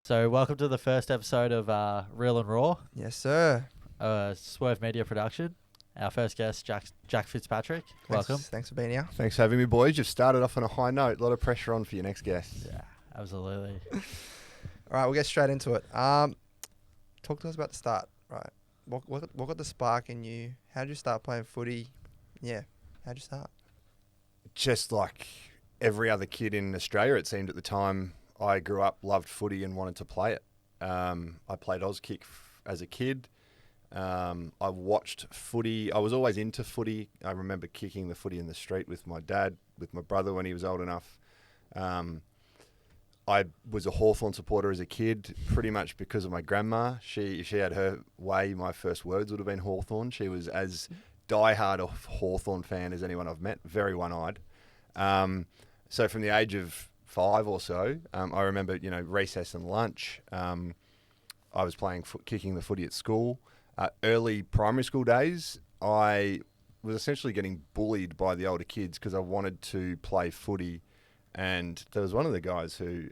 So welcome to the first episode of Real and Raw, Yes, sir. Swerve Media production. Our first guest, Jack Fitzpatrick. Welcome. Thanks for being here. Thanks for having me, boys. You've started off on a high note. A lot of pressure on for your next guest. Yeah, absolutely. All right, we'll get straight into it. Talk to us about the start. Right, what got the spark in you? How did you start playing footy? Yeah, how'd you start? Just like every other kid in Australia, it seemed at the time, I grew up, loved footy and wanted to play it. I played Auskick as a kid. I watched footy. I was always into footy. I remember kicking the footy in the street with my dad, with my brother when he was old enough. I was a Hawthorn supporter as a kid, pretty much because of my grandma. She had her way. My first words would have been Hawthorn. She was as diehard a Hawthorn fan as anyone I've met, very one-eyed. So from the age of 5 or so, I remember, recess and lunch. I was playing kicking the footy at school. Early primary school days, I was essentially getting bullied by the older kids because I wanted to play footy. And there was one of the guys who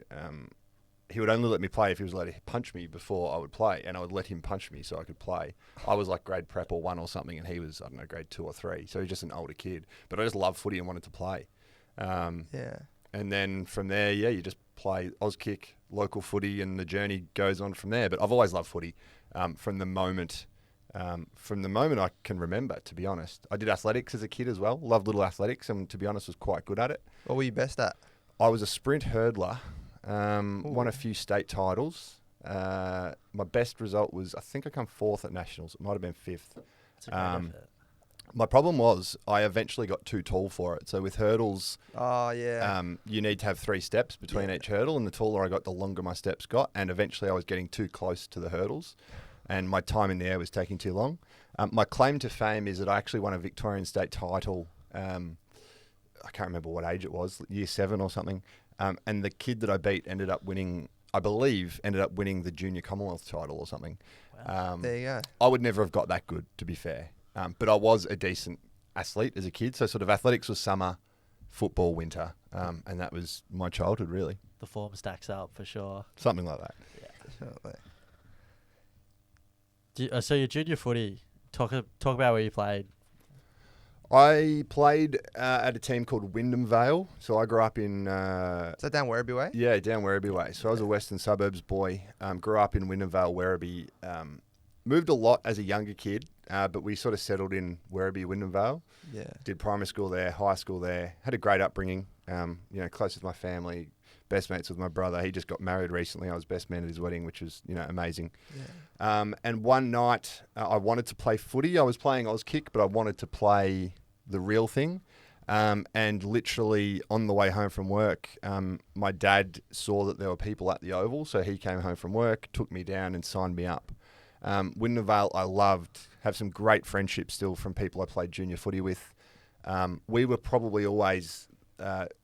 he would only let me play if he was allowed to punch me before I would play, and I would let him punch me so I could play. I was like grade prep or 1 or something, and he was, grade 2 or 3. So he was just an older kid. But I just loved footy and wanted to play. Yeah. And then from there, you just play Auskick, local footy, and the journey goes on from there. But I've always loved footy from the moment I can remember, to be honest. I did athletics as a kid as well. Loved little athletics, and to be honest, was quite good at it. What were you best at? I was a sprint hurdler. Won a few state titles. My best result was, I think I come 4th at nationals. It might have been 5th. That's a great effort. My problem was I eventually got too tall for it. So with hurdles, you need to have 3 steps between each hurdle, and the taller I got, the longer my steps got. And eventually I was getting too close to the hurdles, and my time in the air was taking too long. My claim to fame is that I actually won a Victorian state title. I can't remember what age it was, year 7 or something. And the kid that I beat ended up winning the junior Commonwealth title or something. Wow. There you go. I would never have got that good, to be fair. But I was a decent athlete as a kid. So sort of athletics was summer, football winter. And that was my childhood, really. The form stacks up for sure. Something like that. Definitely. So your junior footy, talk about where you played. I played at a team called Wyndham Vale. So I grew up in... Is that down Werribee way? Yeah, down Werribee way. So I was a Western Suburbs boy. Grew up in Wyndham Vale, Werribee. Moved a lot as a younger kid, but we sort of settled in Werribee, Wyndham Vale. Yeah. Did primary school there, high school there. Had a great upbringing. Close with my family, best mates with my brother. He just got married recently. I was best man at his wedding, which was, amazing. Yeah. And one night I wanted to play footy. I was playing Auskick, but I wanted to play the real thing. And literally on the way home from work, my dad saw that there were people at the Oval. So he came home from work, took me down and signed me up. Wyndham Vale I loved. Have some great friendships still from people I played junior footy with. We were probably always...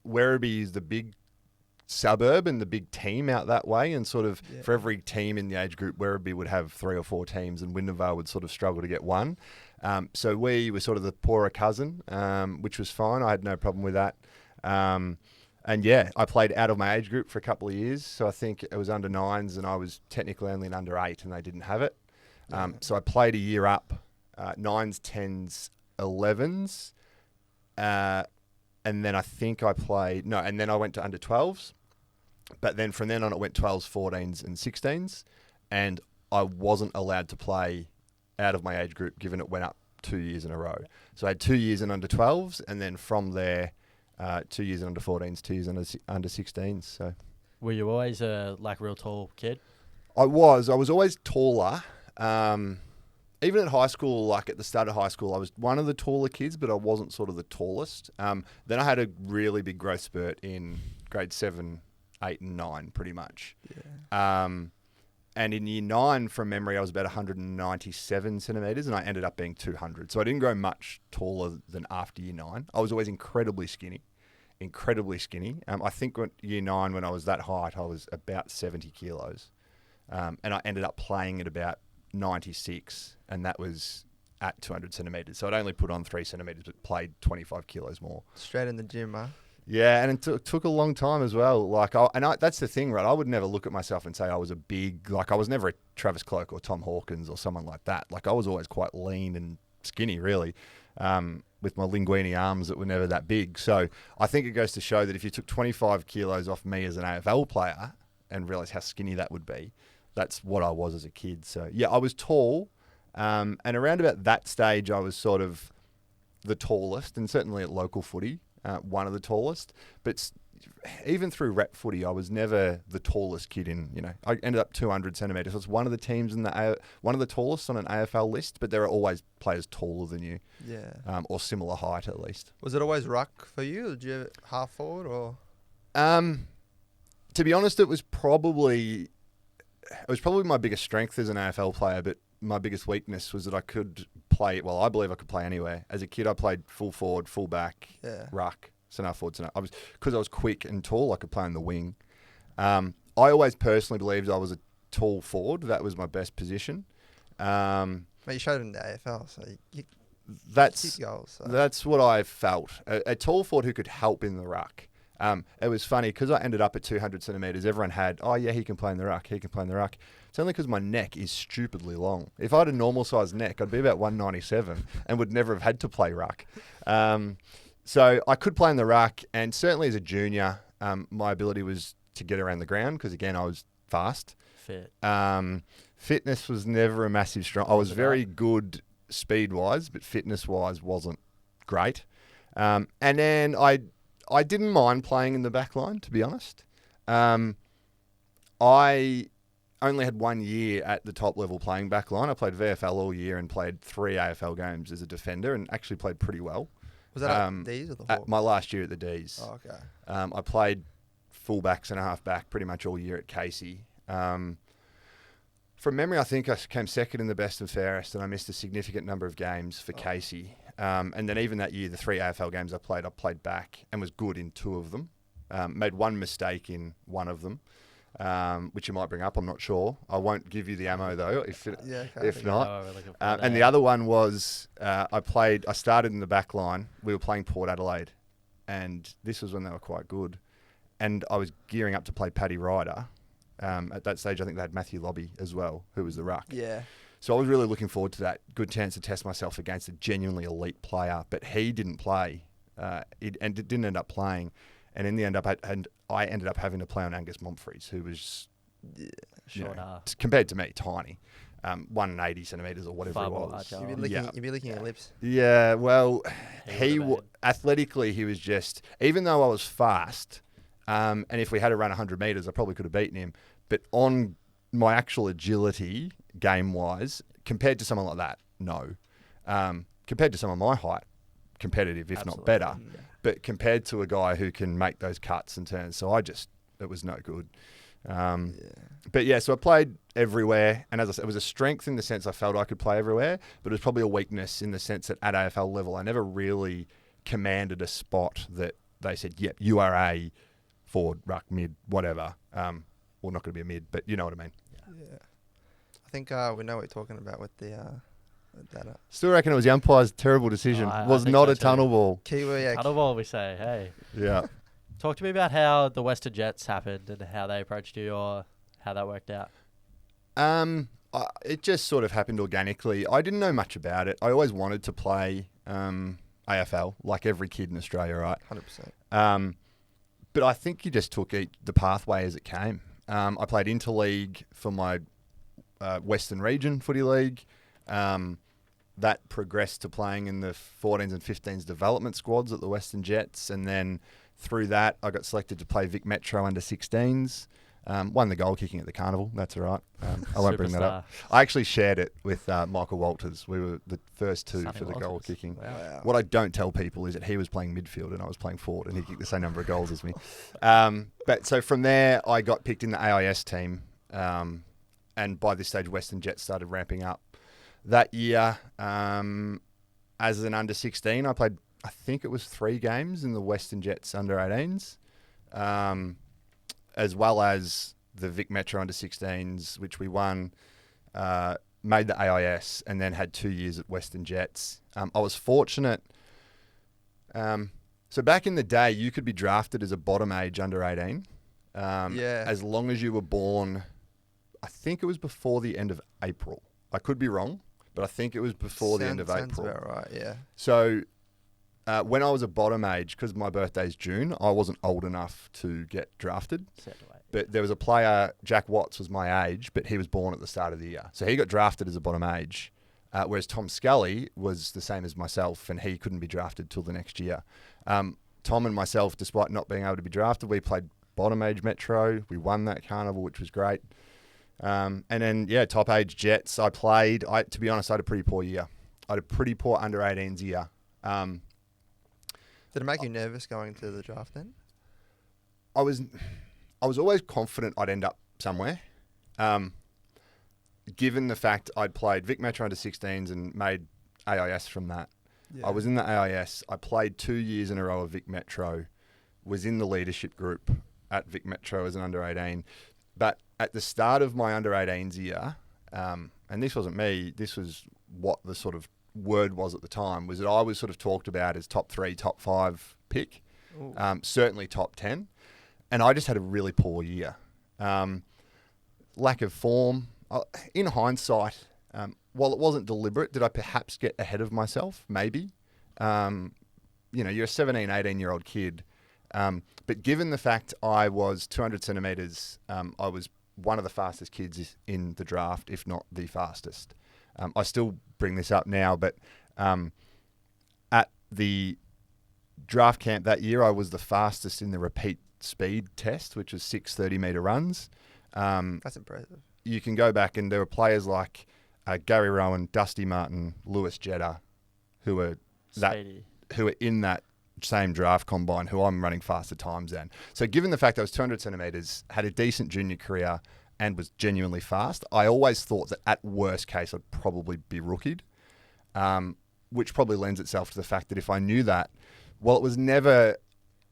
Werribee is the big suburb and the big team out that way, and sort of for every team in the age group, Werribee would have 3 or 4 teams, and Wyndham Vale would sort of struggle to get one. So we were sort of the poorer cousin, which was fine. I had no problem with that. I played out of my age group for a couple of years. So I think it was under 9s, and I was technically only an under 8, and they didn't have it. So I played a year up, 9s, 10s, 11s. And then I think and then I went to under 12s. But then from then on, it went 12s, 14s, and 16s. And I wasn't allowed to play out of my age group, given it went up 2 years in a row. So I had 2 years in under 12s, and then from there, 2 years in under 14s, 2 years under 16s. So, Were you always a real tall kid? I was always taller. Even at high school, like at the start of high school, I was one of the taller kids, but I wasn't sort of the tallest. Then I had a really big growth spurt in grade 7, 8 and 9, pretty much. Yeah. And in year 9, from memory, I was about 197 centimetres, and I ended up being 200. So I didn't grow much taller than after year 9. I was always incredibly skinny. I think year 9, when I was that height, I was about 70 kilos. And I ended up playing at about 96, and that was at 200 centimetres. So I'd only put on 3 centimetres, but played 25 kilos more. Straight in the gym, huh? Yeah, and it took a long time as well. That's the thing, right? I would never look at myself and say I was a big, I was never a Travis Cloke or Tom Hawkins or someone like that. Like, I was always quite lean and skinny, really, with my linguini arms that were never that big. So I think it goes to show that if you took 25 kilos off me as an AFL player and realised how skinny that would be, that's what I was as a kid. So, yeah, I was tall, and around about that stage I was sort of the tallest, and certainly at local footy, one of the tallest. But even through rep footy, I was never the tallest kid I ended up 200 centimetres. So it's one of the teams one of the tallest on an AFL list, but there are always players taller than you. Yeah. Or similar height at least. Was it always ruck for you? Did you have half forward or? To be honest, it was probably my biggest strength as an AFL player, but my biggest weakness was that I could play, I believe I could play anywhere. As a kid, I played full forward, full back, ruck, centre forward, centre. Because I was quick and tall, I could play on the wing. I always personally believed I was a tall forward. That was my best position. Well, you showed it in the AFL, so you that's kick goals. So. That's what I felt. A tall forward who could help in the ruck. It was funny because I ended up at 200 centimetres. Everyone had, he can play in the ruck. He can play in the ruck. It's only because my neck is stupidly long. If I had a normal sized neck, I'd be about 197 and would never have had to play ruck. So I could play in the ruck, and certainly as a junior, my ability was to get around the ground because, again, I was fast. Fit. Fitness was never a massive strong. I was very good speed-wise, but fitness-wise wasn't great. And then I didn't mind playing in the back line, to be honest. I only had 1 year at the top level playing back line. I played VFL all year and played 3 AFL games as a defender and actually played pretty well. Was that at D's or the Hawks? My last year at the D's. Oh, okay. I played full-backs and a half-back pretty much all year at Casey. From memory, I think I came second in the best and fairest, and I missed a significant number of games for Casey. And then even that year, the 3 AFL games I played back and was good in 2 of them. Made one mistake in one of them, which you might bring up. I'm not sure. I won't give you the ammo though, if not. And the other one was I started in the back line. We were playing Port Adelaide, and this was when they were quite good. And I was gearing up to play Paddy Ryder. At that stage, I think they had Matthew Lobby as well, who was the ruck. Yeah. So I was really looking forward to that. Good chance to test myself against a genuinely elite player, but he didn't play, and didn't end up playing. And in the end, I ended up having to play on Angus Momfries, who was compared to me, tiny, 180 centimetres or whatever it was. You'd be licking your lips. Yeah, well, athletically, he was just, even though I was fast, and if we had to run 100 metres, I probably could have beaten him. But on my actual agility, game-wise, compared to someone like that, no. Compared to someone my height, competitive, if not better. Yeah. But compared to a guy who can make those cuts and turns, so it was no good. But yeah, so I played everywhere, and as I said, it was a strength in the sense I felt I could play everywhere, but it was probably a weakness in the sense that at AFL level, I never really commanded a spot that they said, yep, you are a forward, ruck, mid, whatever. Well, not going to be a mid, but you know what I mean. Yeah. I think we know what you're talking about with the that. Still reckon it was the umpire's terrible decision. Was not a tunnel ball. Tunnel ball, we say, hey. Yeah. Talk to me about how the Western Jets happened and how they approached you or how that worked out. It just sort of happened organically. I didn't know much about it. I always wanted to play AFL, like every kid in Australia, right? 100%. But I think you just took the pathway as it came. I played interleague for my Western Region Footy League. That progressed to playing in the 14s and 15s development squads at the Western Jets, and then through that I got selected to play Vic Metro under 16s. Won the goal kicking at the carnival. That's all right. I won't bring that up. I actually shared it with Michael Walters. We were the first two for the goal kicking. Wow. What I don't tell people is that he was playing midfield and I was playing forward, and he kicked the same number of goals as me. But so from there, I got picked in the AIS team, and by this stage, Western Jets started ramping up. That year, as an under 16, I played, I think it was 3 games in the Western Jets under 18s. As well as the Vic Metro under 16s, which we won, made the AIS, and then had 2 years at Western Jets. I was fortunate. So back in the day, you could be drafted as a bottom age under 18. As long as you were born, I think it was before the end of April. I could be wrong, but I think it was before the end of Sounds April. about right, yeah. So when I was a bottom age, because my birthday's June, I wasn't old enough to get drafted. But there was a player, Jack Watts was my age, but he was born at the start of the year. So he got drafted as a bottom age, whereas Tom Scully was the same as myself, and he couldn't be drafted till the next year. Tom and myself, despite not being able to be drafted, we played bottom age Metro. We won that carnival, which was great. And then, top age Jets. I played. To be honest, I had a pretty poor year. I had a pretty poor under 18s year. Did it make you nervous going to the draft then? I was always confident I'd end up somewhere. Given the fact I'd played Vic Metro under 16s and made AIS from that. Yeah. I was in the AIS. I played 2 years in a row of Vic Metro, was in the leadership group at Vic Metro as an under 18. But at the start of my under 18s year, and this wasn't me, this was what the sort of word was at the time, was that I was sort of talked about as top 3, top 5 pick, certainly top 10. And I just had a really poor year. Lack of form. In hindsight, while it wasn't deliberate, did I perhaps get ahead of myself? Maybe. You're a 17, 18-year-old kid. But given the fact I was 200 centimetres, I was one of the fastest kids in the draft, if not the fastest. I still bring this up now, but at the draft camp that year, I was the fastest in the repeat speed test, which was 6 30-metre runs. That's impressive. You can go back and there were players like Gary Rowan, Dusty Martin, Lewis Jetta, who were in that same draft combine, who I'm running faster times than. So given the fact I was 200 centimetres, had a decent junior career and was genuinely fast, I always thought that at worst case I'd probably be rookied, which probably lends itself to the fact that if I knew that, well, it was never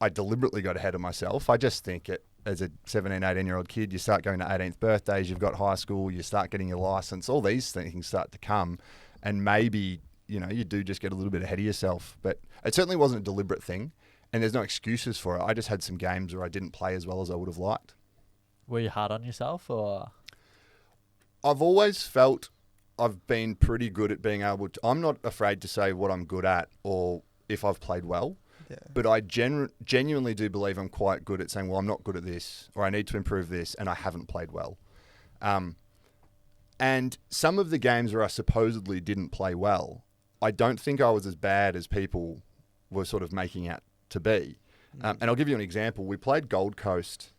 I deliberately got ahead of myself. I just think as a 17, 18-year-old kid, you start going to 18th birthdays, you've got high school, you start getting your license, all these things start to come, and maybe, you do just get a little bit ahead of yourself. But it certainly wasn't a deliberate thing, and there's no excuses for it. I just had some games where I didn't play as well as I would have liked. Were you hard on yourself, or? I've always felt I've been pretty good at being able to... I'm not afraid to say what I'm good at or if I've played well. Yeah. But I genuinely do believe I'm quite good at saying, well, I'm not good at this, or I need to improve this, and I haven't played well. And some of the games where I supposedly didn't play well, I don't think I was as bad as people were sort of making out to be. And I'll give you an example. We played Gold Coast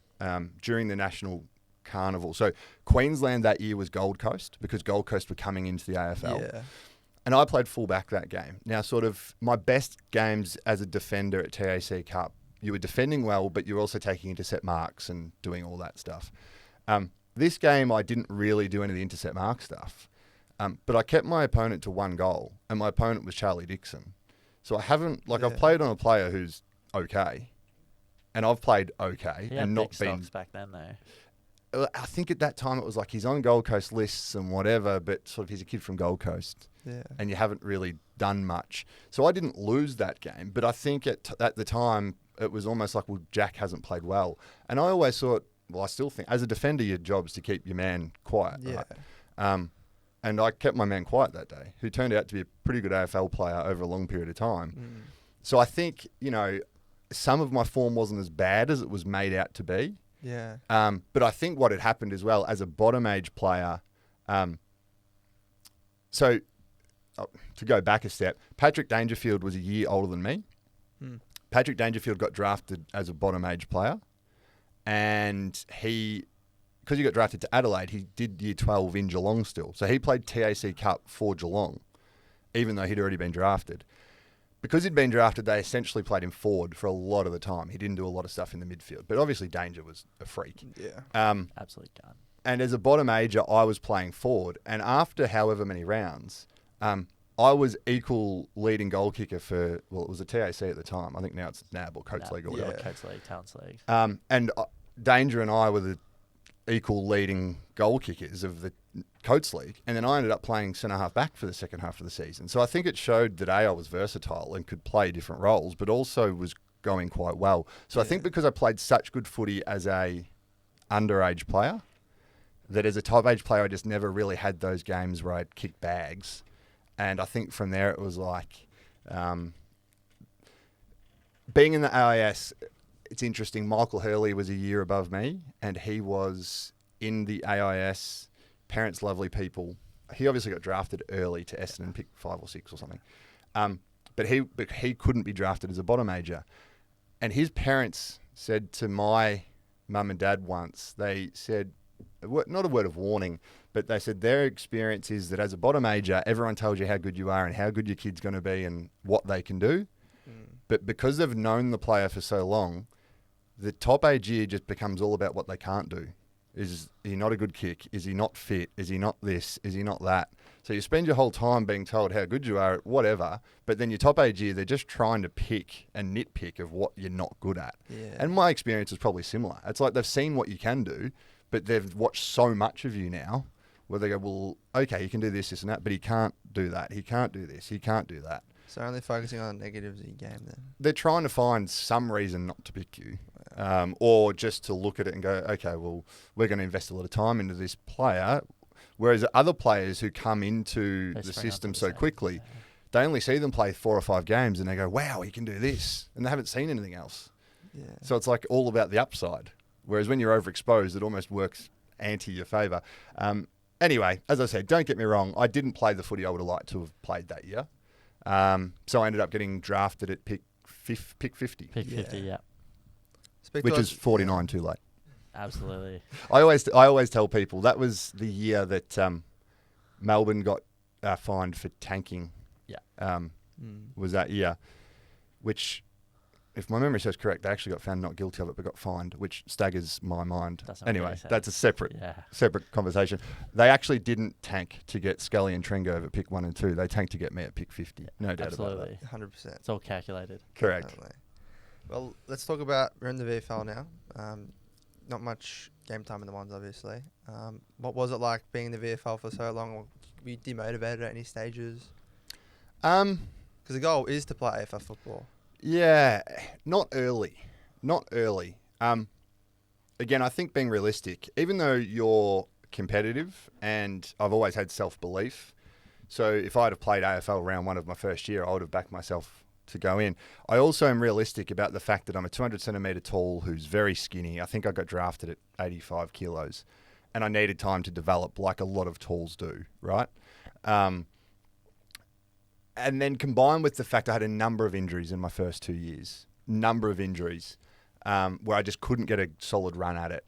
during the National Carnival. So Queensland that year was Gold Coast because Gold Coast were coming into the AFL. Yeah. And I played fullback that game. Now, sort of my best games as a defender at TAC Cup, you were defending well, but you were also taking intercept marks and doing all that stuff. This game, I didn't really do any of the intercept mark stuff. But I kept my opponent to 1 goal, and my opponent was Charlie Dixon. So I haven't, I've played on a player who's okay, and I've played okay, and not been... back then, though. I think at that time it was like he's on Gold Coast lists and whatever, but sort of he's a kid from Gold Coast. Yeah. And you haven't really done much. So I didn't lose that game, but I think at the time it was almost like, well, Jack hasn't played well. And I always thought, well, I still think as a defender, your job's to keep your man quiet. Yeah. Right? And I kept my man quiet that day, who turned out to be a pretty good AFL player over a long period of time. So I think, some of my form wasn't as bad as it was made out to be. Yeah. But I think what had happened as well as a bottom age player, to go back a step, Patrick Dangerfield was a year older than me. Patrick Dangerfield got drafted as a bottom age player, and because he got drafted to Adelaide, he did year 12 in Geelong still. So he played TAC Cup for Geelong, even though he'd already been drafted. Because he'd been drafted, they essentially played him forward for a lot of the time. He didn't do a lot of stuff in the midfield. But obviously Danger was a freak. Yeah. Absolute gun. And as a bottom ager, I was playing forward. And after however many rounds, I was equal leading goal kicker for, well, it was a TAC at the time. I think now it's NAB or Coates League or whatever. Yeah, Coates League, Talents League. And Danger and I were the equal leading goal kickers of the Coates League, and then I ended up playing centre-half back for the second half of the season. So I think it showed that I was versatile and could play different roles, but also was going quite well. So I think because I played such good footy as a underage player, that as a top age player, I just never really had those games where I'd kick bags. And I think from there it was like, being in the AIS, it's interesting. Michael Hurley was a year above me, and he was in the AIS. Parents, lovely people. He obviously got drafted early to Essendon, pick 5 or 6 or something. But he couldn't be drafted as a bottom major. And his parents said to my mum and dad once, they said, not a word of warning, but they said their experience is that as a bottom major, everyone tells you how good you are and how good your kid's going to be and what they can do. But because they've known the player for so long, the top age year just becomes all about what they can't do. Is he not a good kick? Is he not fit? Is he not this? Is he not that? So you spend your whole time being told how good you are at whatever, but then your top age year, they're just trying to pick and nitpick of what you're not good at. Yeah. And my experience is probably similar. It's like they've seen what you can do, but they've watched so much of you now where they go, well, okay, he can do this, this and that, but he can't do that. He can't do this. He can't do that. So only focusing on the negatives of your game then. They're trying to find some reason not to pick you, or just to look at it and go, okay, well, we're going to invest a lot of time into this player. Whereas other players who come into the system so quickly, they only see them play 4 or 5 games and they go, wow, he can do this. And they haven't seen anything else. Yeah. So it's like all about the upside. Whereas when you're overexposed, it almost works anti your favour. Anyway, as I said, don't get me wrong, I didn't play the footy I would have liked to have played that year. So I ended up getting drafted at pick 50. Pick 50, yeah. Which is 49 too late. Absolutely. I always tell people that was the year that Melbourne got fined for tanking. Yeah. Was that year, which, if my memory serves correct, they actually got found not guilty of it, but got fined, which staggers my mind. Anyway, that's a separate conversation. They actually didn't tank to get Scully and Tringo at pick 1 and 2. They tanked to get me at pick 50. Yeah, no doubt about that. 100%. It's all calculated. Correct. Definitely. Well, let's talk about, we're in the VFL now. Not much game time in the ones, obviously. What was it like being in the VFL for so long? Were you demotivated at any stages? Because the goal is to play AFL football. Yeah, not early. Again, I think being realistic, even though you're competitive, and I've always had self-belief, so if I'd have played AFL round 1 of my first year, I would have backed myself to go in. I also am realistic about the fact that I'm a 200 centimetre tall who's very skinny. I think I got drafted at 85 kilos, and I needed time to develop like a lot of talls do, right? And then combined with the fact I had a number of injuries in my first 2 years, where I just couldn't get a solid run at it.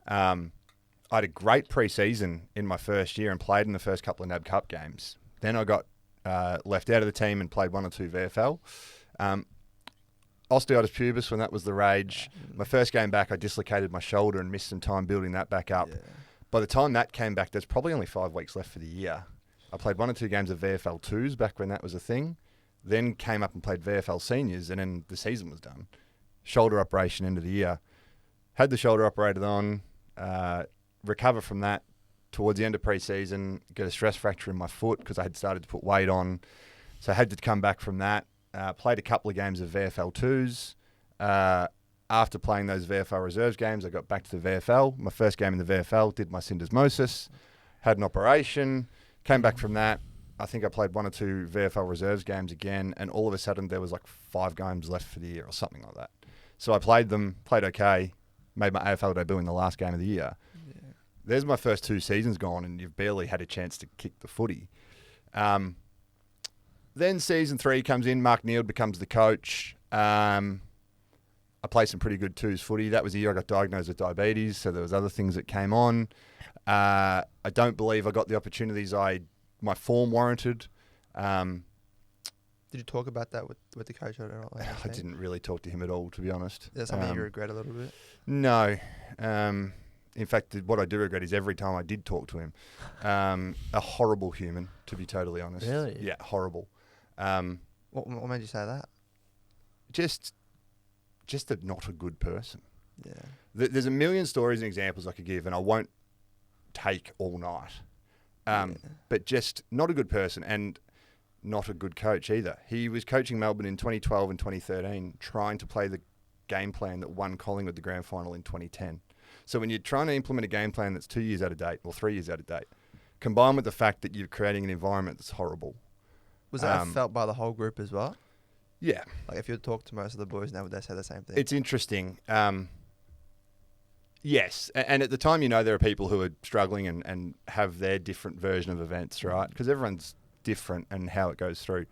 I had a great pre-season in my first year and played in the first couple of NAB Cup games. Then I got left out of the team and played 1 or 2 VFL. Osteitis pubis, when that was the rage. My first game back, I dislocated my shoulder and missed some time building that back up. Yeah. By the time that came back, there's probably only 5 weeks left for the year. I played 1 or 2 games of VFL 2s back when that was a thing. Then came up and played VFL seniors, and then the season was done. Shoulder operation end of the year. Had the shoulder operated on, recover from that towards the end of pre-season, get a stress fracture in my foot because I had started to put weight on. So I had to come back from that. Played a couple of games of VFL 2s. After playing those VFL reserves games, I got back to the VFL. My first game in the VFL, did my syndesmosis, had an operation, came back from that. I think I played 1 or 2 VFL reserves games again, and all of a sudden there was like 5 games left for the year or something like that. So I played them, played okay, made my AFL debut in the last game of the year. Yeah. There's my first 2 seasons gone, and you've barely had a chance to kick the footy. Then season 3 comes in, Mark Neild becomes the coach. I played some pretty good 2s footy. That was the year I got diagnosed with diabetes, so there was other things that came on. I don't believe I got the opportunities my form warranted. Did you talk about that with the coach at all? I didn't really talk to him at all, to be honest. Is that something you regret a little bit? No. In fact, what I do regret is every time I did talk to him. A horrible human, to be totally honest. Really? Yeah, horrible. What made you say that? Just not a good person. Yeah. There's a million stories and examples I could give, and I won't take all night. But just not a good person. And not a good coach either. He was coaching Melbourne in 2012 and 2013, trying to play the game plan that won Collingwood the grand final in 2010. So when you're trying to implement a game plan that's 2 years out of date or 3 years out of date, combined with the fact that you're creating an environment that's horrible. Was that felt by the whole group as well? Yeah. Like if you talk to most of the boys now, would they say the same thing? It's interesting. Yes. And at the time, there are people who are struggling and have their different version of events, right? Because everyone's different and how it goes through.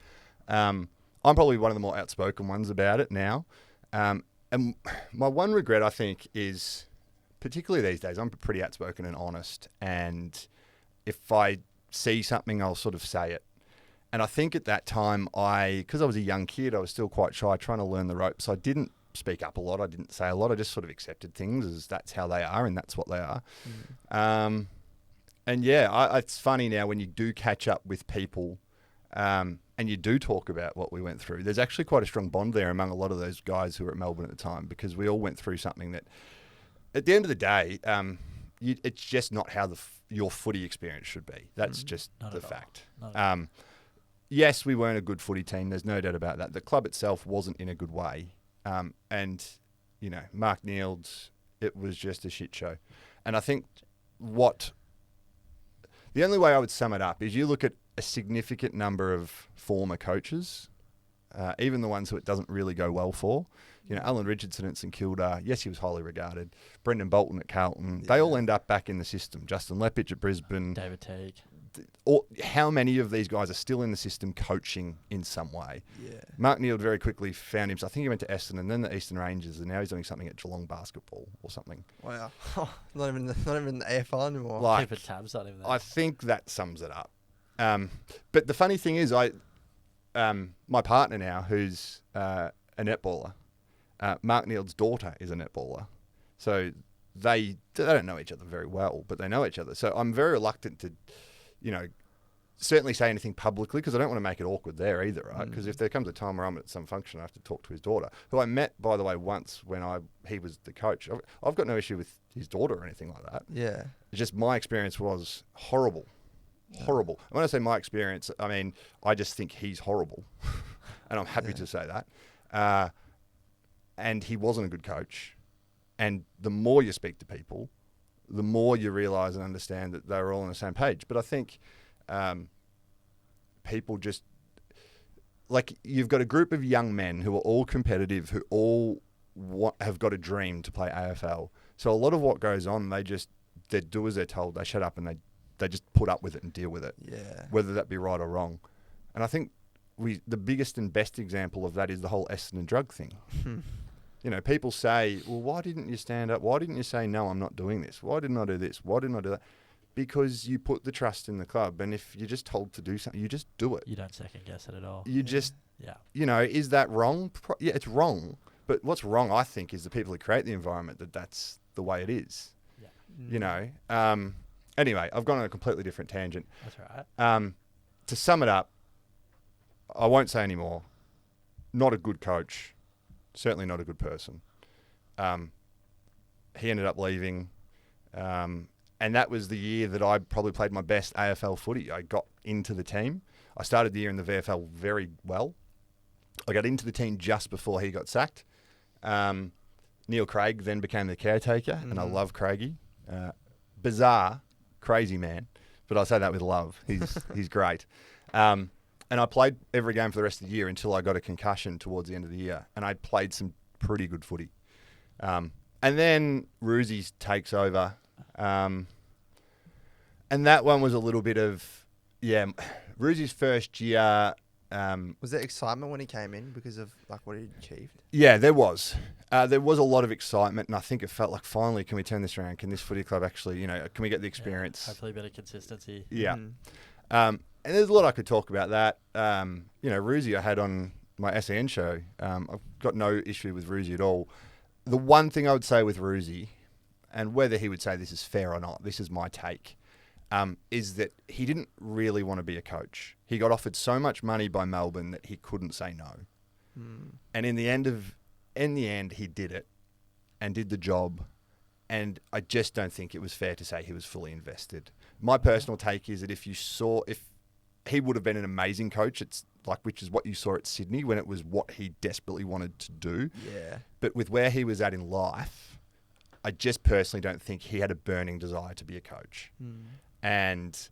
I'm probably one of the more outspoken ones about it now. And my one regret, I think, is particularly these days, I'm pretty outspoken and honest. And if I see something, I'll sort of say it. And I think at that time, because I was a young kid, I was still quite shy, trying to learn the ropes. I didn't speak up a lot. I didn't say a lot. I just sort of accepted things as that's how they are and that's what they are. And yeah, it's funny now when you do catch up with people and you do talk about what we went through. There's actually quite a strong bond there among a lot of those guys who were at Melbourne at the time, because we all went through something that, at the end of the day, it's just not how your footy experience should be. That's just the fact. Yes, we weren't a good footy team. There's no doubt about that. The club itself wasn't in a good way. And, Mark Neild's, it was just a shit show. And I think the only way I would sum it up is you look at a significant number of former coaches, even the ones who it doesn't really go well for. Alan Richardson at St Kilda, yes, he was highly regarded. Brendan Bolton at Carlton, they all end up back in the system. Justin Lepage at Brisbane. David Teague. How many of these guys are still in the system coaching in some way? Yeah. Mark Neild very quickly found himself. I think he went to Essendon and then the Eastern Rangers, and now he's doing something at Geelong Basketball or something. Wow. Not even the AFL anymore. Keep a tabs on him there. I think that sums it up. But the funny thing is, my partner now, who's a netballer, Mark Neild's daughter is a netballer. So they don't know each other very well, but they know each other. So I'm very reluctant to, certainly say anything publicly, because I don't want to make it awkward there either, right? Because if there comes a time where I'm at some function, I have to talk to his daughter, who I met, by the way, once when he was the coach. I've got no issue with his daughter or anything like that. Yeah. It's just my experience was horrible. Horrible. And when I say my experience, I mean, I just think he's horrible. And I'm happy to say that. And he wasn't a good coach. And the more you speak to people, the more you realise and understand that they're all on the same page. But I think people just, like, you've got a group of young men who are all competitive, who all have got a dream to play AFL. So a lot of what goes on, they do as they're told. They shut up and they just put up with it and deal with it, whether that be right or wrong. And I think the biggest and best example of that is the whole Essendon drug thing. People say, well, why didn't you stand up? Why didn't you say, no, I'm not doing this? Why didn't I do this? Why didn't I do that? Because you put the trust in the club. And if you're just told to do something, you just do it. You don't second guess it at all. You just, is that wrong? Yeah, it's wrong. But what's wrong, I think, is the people who create the environment that's the way it is. Yeah. Anyway, I've gone on a completely different tangent. That's right. To sum it up, I won't say any more. Not a good coach. Certainly not a good person. He ended up leaving. And that was the year that I probably played my best AFL footy. I got into the team. I started the year in the VFL very well. I got into the team just before he got sacked. Neil Craig then became the caretaker, and I love Craigie. Bizarre, crazy man, but I say that with love. He's great. And I played every game for the rest of the year until I got a concussion towards the end of the year, and I played some pretty good footy. And then Roosie takes over, and that one was a little bit of, Roosie's first year. Was there excitement when he came in because of what he achieved? Yeah, there was. There was a lot of excitement, and I think it felt like, finally, can we turn this around? Can this footy club actually, can we get the experience? Hopefully a bit of consistency. Yeah. And there's a lot I could talk about that. Roosie I had on my SEN show. I've got no issue with Roosie at all. The one thing I would say with Roosie, and whether he would say this is fair or not, this is my take, is that he didn't really want to be a coach. He got offered so much money by Melbourne that he couldn't say no. And in the end, he did it and did the job. And I just don't think it was fair to say he was fully invested. My personal take is that if he would have been an amazing coach. It's like, which is what you saw at Sydney when it was what he desperately wanted to do. Yeah. But with where he was at in life, I just personally don't think he had a burning desire to be a coach. And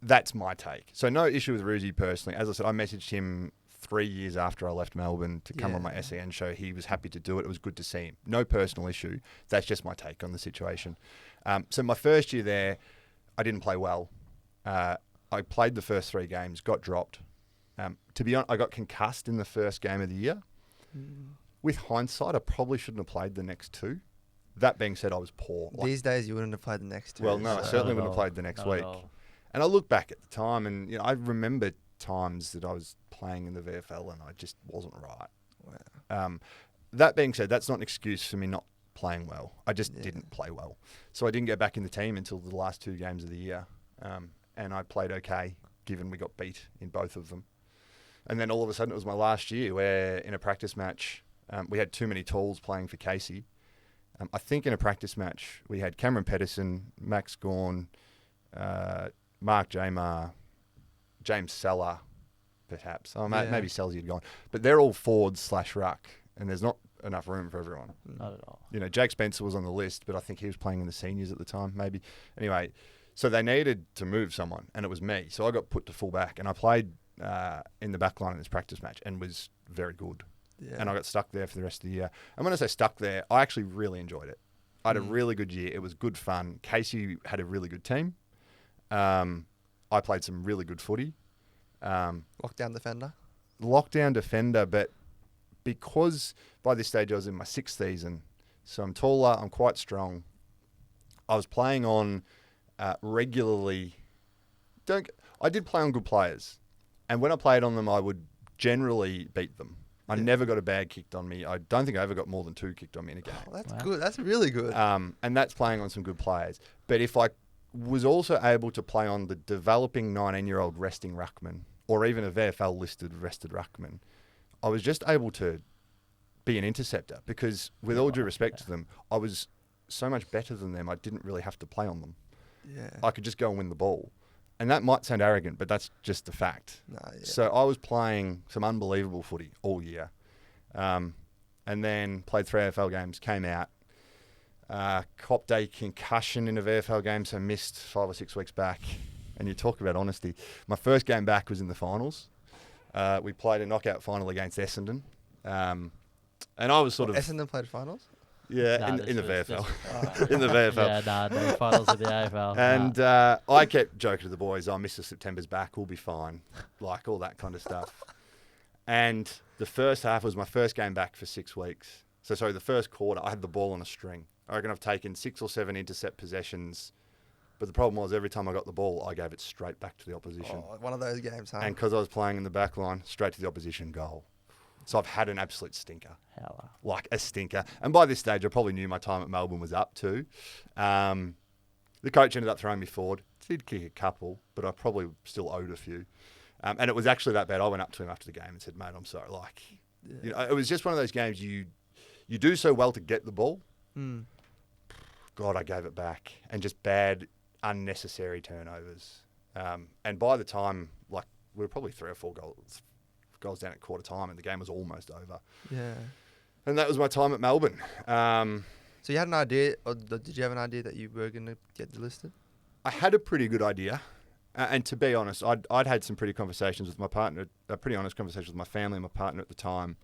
that's my take. So no issue with Ruzi personally. As I said, I messaged him 3 years after I left Melbourne to come on my SEN show. He was happy to do it. It was good to see him. No personal issue. That's just my take on the situation. So my first year there, I didn't play well. I played the first 3 games, got dropped. To be honest, I got concussed in the first game of the year. With hindsight, I probably shouldn't have played the next 2. That being said, I was poor. These days, you wouldn't have played the next 2. Well, no, I certainly wouldn't have played the next week. And I look back at the time, and I remember times that I was playing in the VFL and I just wasn't right. Wow. That being said, that's not an excuse for me not playing well. I just didn't play well. So I didn't get back in the team until the last 2 games of the year. And I played okay, given we got beat in both of them. And then all of a sudden it was my last year where in a practice match, we had too many tools playing for Casey. I think in a practice match, we had Cameron Pedersen, Max Gawn, Mark Jamar, James Seller, perhaps. Oh, maybe Sellsy had gone. But they're all forwards / ruck, and there's not enough room for everyone. Not at all. Jake Spencer was on the list, but I think he was playing in the seniors at the time, maybe. Anyway, so they needed to move someone, and it was me. So I got put to full back, and I played in the back line in this practice match and was very good. Yeah. And I got stuck there for the rest of the year. And when I say stuck there, I actually really enjoyed it. I had a really good year. It was good fun. Casey had a really good team. I played some really good footy. Lockdown defender, but because by this stage I was in my 6th season, so I'm taller, I'm quite strong. I was playing on regularly. I did play on good players, and when I played on them, I would generally beat them. I never got a bag kicked on me. I don't think I ever got more than 2 kicked on me in a game. Oh, that's good. That's really good. And that's playing on some good players. But if I was also able to play on the developing 19-year-old resting ruckman, or even a VFL-listed rested ruckman, I was just able to be an interceptor because, with all due respect to them, I was so much better than them, I didn't really have to play on them. Yeah. I could just go and win the ball. And that might sound arrogant, but that's just the fact. So I was playing some unbelievable footy all year. And then played 3 AFL games, came out, copped a concussion in a VFL game, so missed 5 or 6 weeks back. And you talk about honesty. My first game back was in the finals. We played a knockout final against Essendon. And I was sort of... Essendon played finals? Yeah, in the VFL. In the VFL. Yeah, no finals of the AFL. And I kept joking to the boys, Mr. September's back, we'll be fine. Like all that kind of stuff. And the first half was my first game back for 6 weeks. So, sorry, the first quarter, I had the ball on a string. I reckon I've taken 6 or 7 intercept possessions. But the problem was every time I got the ball, I gave it straight back to the opposition. Oh, one of those games, huh? And because I was playing in the back line, straight to the opposition goal. So I've had an absolute stinker. Hella. Like a stinker. And by this stage, I probably knew my time at Melbourne was up too. The coach ended up throwing me forward. Did kick a couple, but I probably still owed a few. And it was actually that bad. I went up to him after the game and said, mate, I'm sorry. Like, it was just one of those games you do so well to get the ball. God, I gave it back. And just bad, unnecessary turnovers. And by the time, like, we were probably 3 or 4 goals down at quarter time and the game was almost over. Yeah. And that was my time at Melbourne. So you had an idea, or did you have an idea that you were going to get delisted? I had a pretty good idea. And to be honest, I'd had some pretty conversations with my partner, a pretty honest conversation with my family and my partner at the time,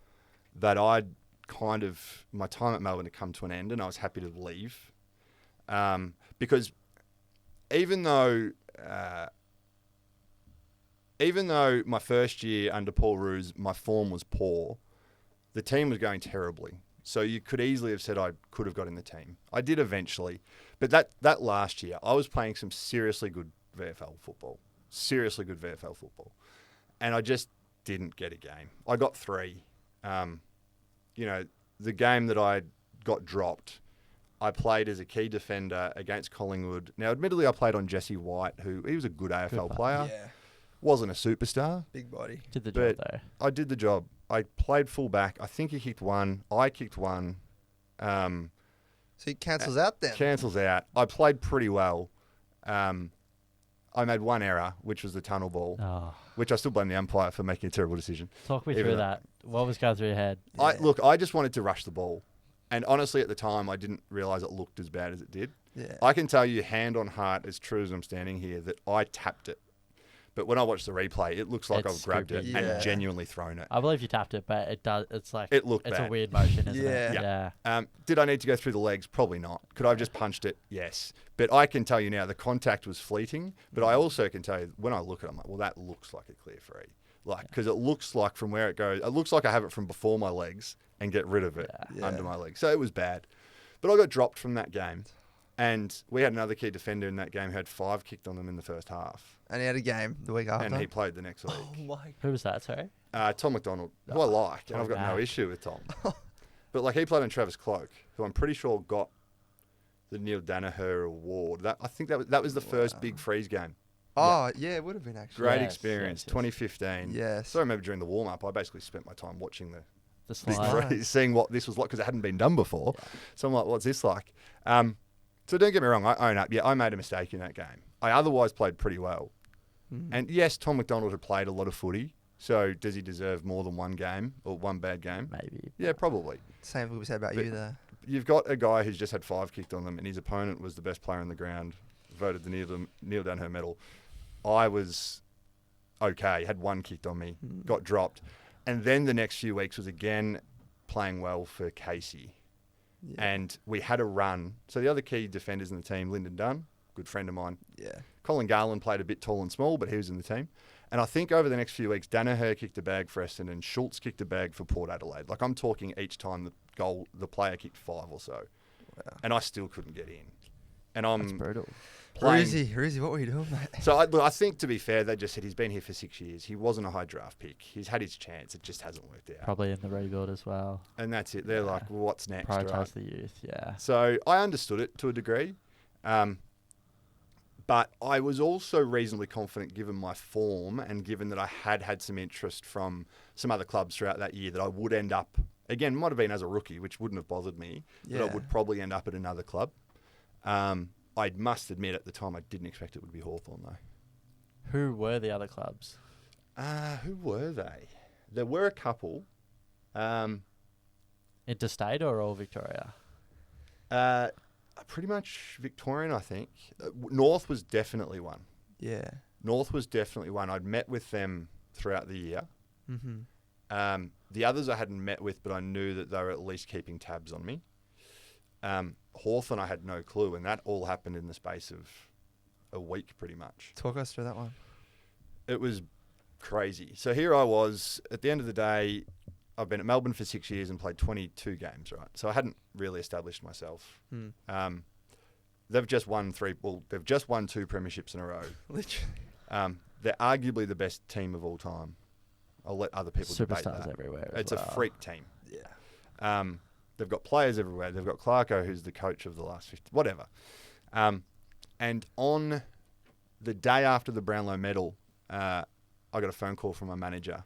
that my time at Melbourne had come to an end and I was happy to leave. Because even though my first year under Paul Roos, my form was poor, the team was going terribly. So you could easily have said I could have got in the team. I did eventually. But that last year, I was playing some seriously good VFL football. Seriously good VFL football. And I just didn't get a game. I got 3. The game that I got dropped, I played as a key defender against Collingwood. Now, admittedly, I played on Jesse White, he was a good AFL player. Yeah. Wasn't a superstar. Big body. Did the job, though. I did the job. I played full back. I think he kicked 1. I kicked 1. So he cancels out then? Cancels out. I played pretty well. I made one error, which was the tunnel ball, Oh, which I still blame the umpire for making a terrible decision. talk me Even through though- that. What was going through your head? Yeah. I just wanted to rush the ball. And honestly, at the time, I didn't realise it looked as bad as it did. Yeah. I can tell you, hand on heart, as true as I'm standing here, that I tapped it. But when I watch the replay, it looks like It's I've grabbed it scooped it. and Yeah. genuinely thrown it. I believe you tapped it, but it does. It's like It looked it's a bad. weird motion, isn't it? Yeah. Yeah. Did I need to go through the legs? Probably not. Could I have just punched it? Yes. But I can tell you now, the contact was fleeting. But I also can tell you, when I look at it, I'm like, well, that looks like a clear free. Because it looks like from where it goes, it looks like I have it from before my legs and get rid of it Yeah. under my legs. So it was bad. But I got dropped from that game. And we had another key defender in that game who had 5 kicked on them in the first half. And he had a game the week after. And he played the next week. Oh my. Who was that? Sorry. Tom McDonald, who I like, and I've got no Mac. issue with Tom. But like he played on Travis Cloak, who I'm pretty sure got the Neil Danaher Award. I think that was the first big freeze game. Oh, yeah, it would have been actually. Great Yes, experience, yes, yes. 2015. Yes. So I remember during the warm up, I basically spent my time watching the The big slide. freeze, seeing what this was like because it hadn't been done before. So I'm like, what's this like? So don't get me wrong, I own up. Yeah, I made a mistake in that game. I otherwise played pretty well. And yes, Tom McDonald had played a lot of footy. So does he deserve more than one game or one bad game? Maybe. Yeah, probably. Same thing we said about But- you there. You've got a guy who's just had 5 kicked on them, and his opponent was the best player on the ground, voted the Neil Danaher medal. I was okay, had 1 kicked on me, got dropped. And then the next few weeks was again playing well for Casey. Yeah. And we had a run. So the other key defenders in the team, Lyndon Dunn, good friend of mine. Yeah. Colin Garland played a bit tall and small, but he was in the team. And I think over the next few weeks, Danaher kicked a bag for Essendon and Schultz kicked a bag for Port Adelaide. Like I'm talking each time the player kicked 5 or so. Wow. And I still couldn't get in. And That's I'm brutal. playing. Ruzi, what were you doing, mate? So I think, to be fair, they just said he's been here for 6 years. He wasn't a high draft pick. He's had his chance. It just hasn't worked out. Probably in the rebuild as well. And that's it. They're like, well, what's next? Prioritize Right? the youth. Yeah. So I understood it to a degree. But I was also reasonably confident given my form and given that I had some interest from some other clubs throughout that year that I would end up, again, might have been as a rookie, which wouldn't have bothered me, but I Yeah. would probably end up at another club. I must admit at the time I didn't expect it would be Hawthorn though. Who were the other clubs? Who were they? There were a couple. Interstate or all Victoria? Pretty much Victorian, I think. North was definitely one. Yeah. North was definitely one. I'd met with them throughout the year. Mm-hmm. The others I hadn't met with, but I knew that they were at least keeping tabs on me. Hawthorn, I had no clue, and that all happened in the space of a week, pretty much. Talk us through that one. It was crazy. So here I was, at the end of the day, I've been at Melbourne for 6 years and played 22 games, right? So I hadn't really established myself. They've just won 2 premierships in a row. Literally. They're arguably the best team of all time. I'll let other people debate Superstars that. everywhere. It's as a well. freak team. Yeah. They've got players everywhere. They've got Clarko, who's the coach of the last 50, whatever. And on the day after the Brownlow medal, I got a phone call from my manager.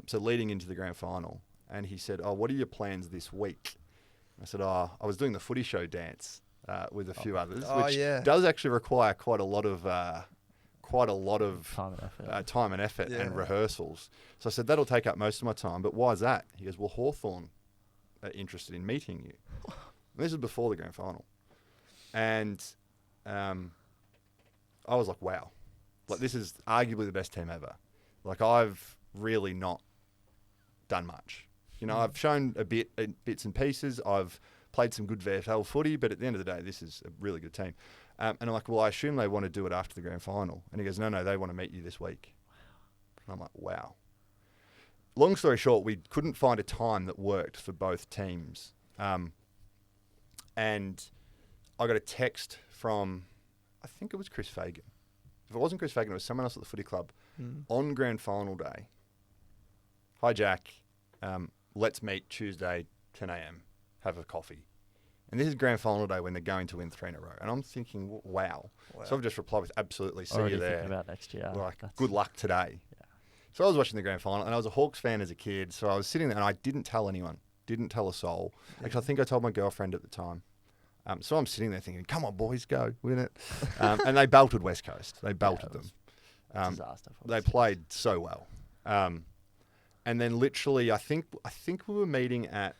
So leading into the grand final, and he said, "Oh, what are your plans this week?" I said, "Oh, I was doing the footy show dance with a few others, which yeah. does actually require quite a lot of Time and effort. time and effort Yeah. and rehearsals." So I said, "That'll take up most of my time, but why is that?" He goes, "Well, Hawthorn are interested in meeting you." And this is before the grand final. And I was like, wow. Like, this is arguably the best team ever. Like, I've really not done much. You know, I've shown bits and pieces. I've played some good VFL footy, but at the end of the day, this is a really good team. And I'm like, well, I assume they want to do it after the grand final. And he goes, no, they want to meet you this week. And I'm like, wow. Long story short, we couldn't find a time that worked for both teams. And I got a text from, I think it was Chris Fagan. If it wasn't Chris Fagan, it was someone else at the footy club on grand final day. Hi, Jack. Let's meet Tuesday, 10 a.m. Have a coffee. And this is grand final day when they're going to win 3 in a row. And I'm thinking, wow. So I've just replied with absolutely see Already you there. thinking about next year. Like, That's- good luck today. Yeah. So I was watching the grand final, and I was a Hawks fan as a kid. So I was sitting there, and I didn't tell anyone. Didn't tell a soul. Actually, I think I told my girlfriend at the time. So I'm sitting there thinking, come on, boys, go, win it. And they belted West Coast. They belted them. Disaster. They played so well. And then literally, I think we were meeting at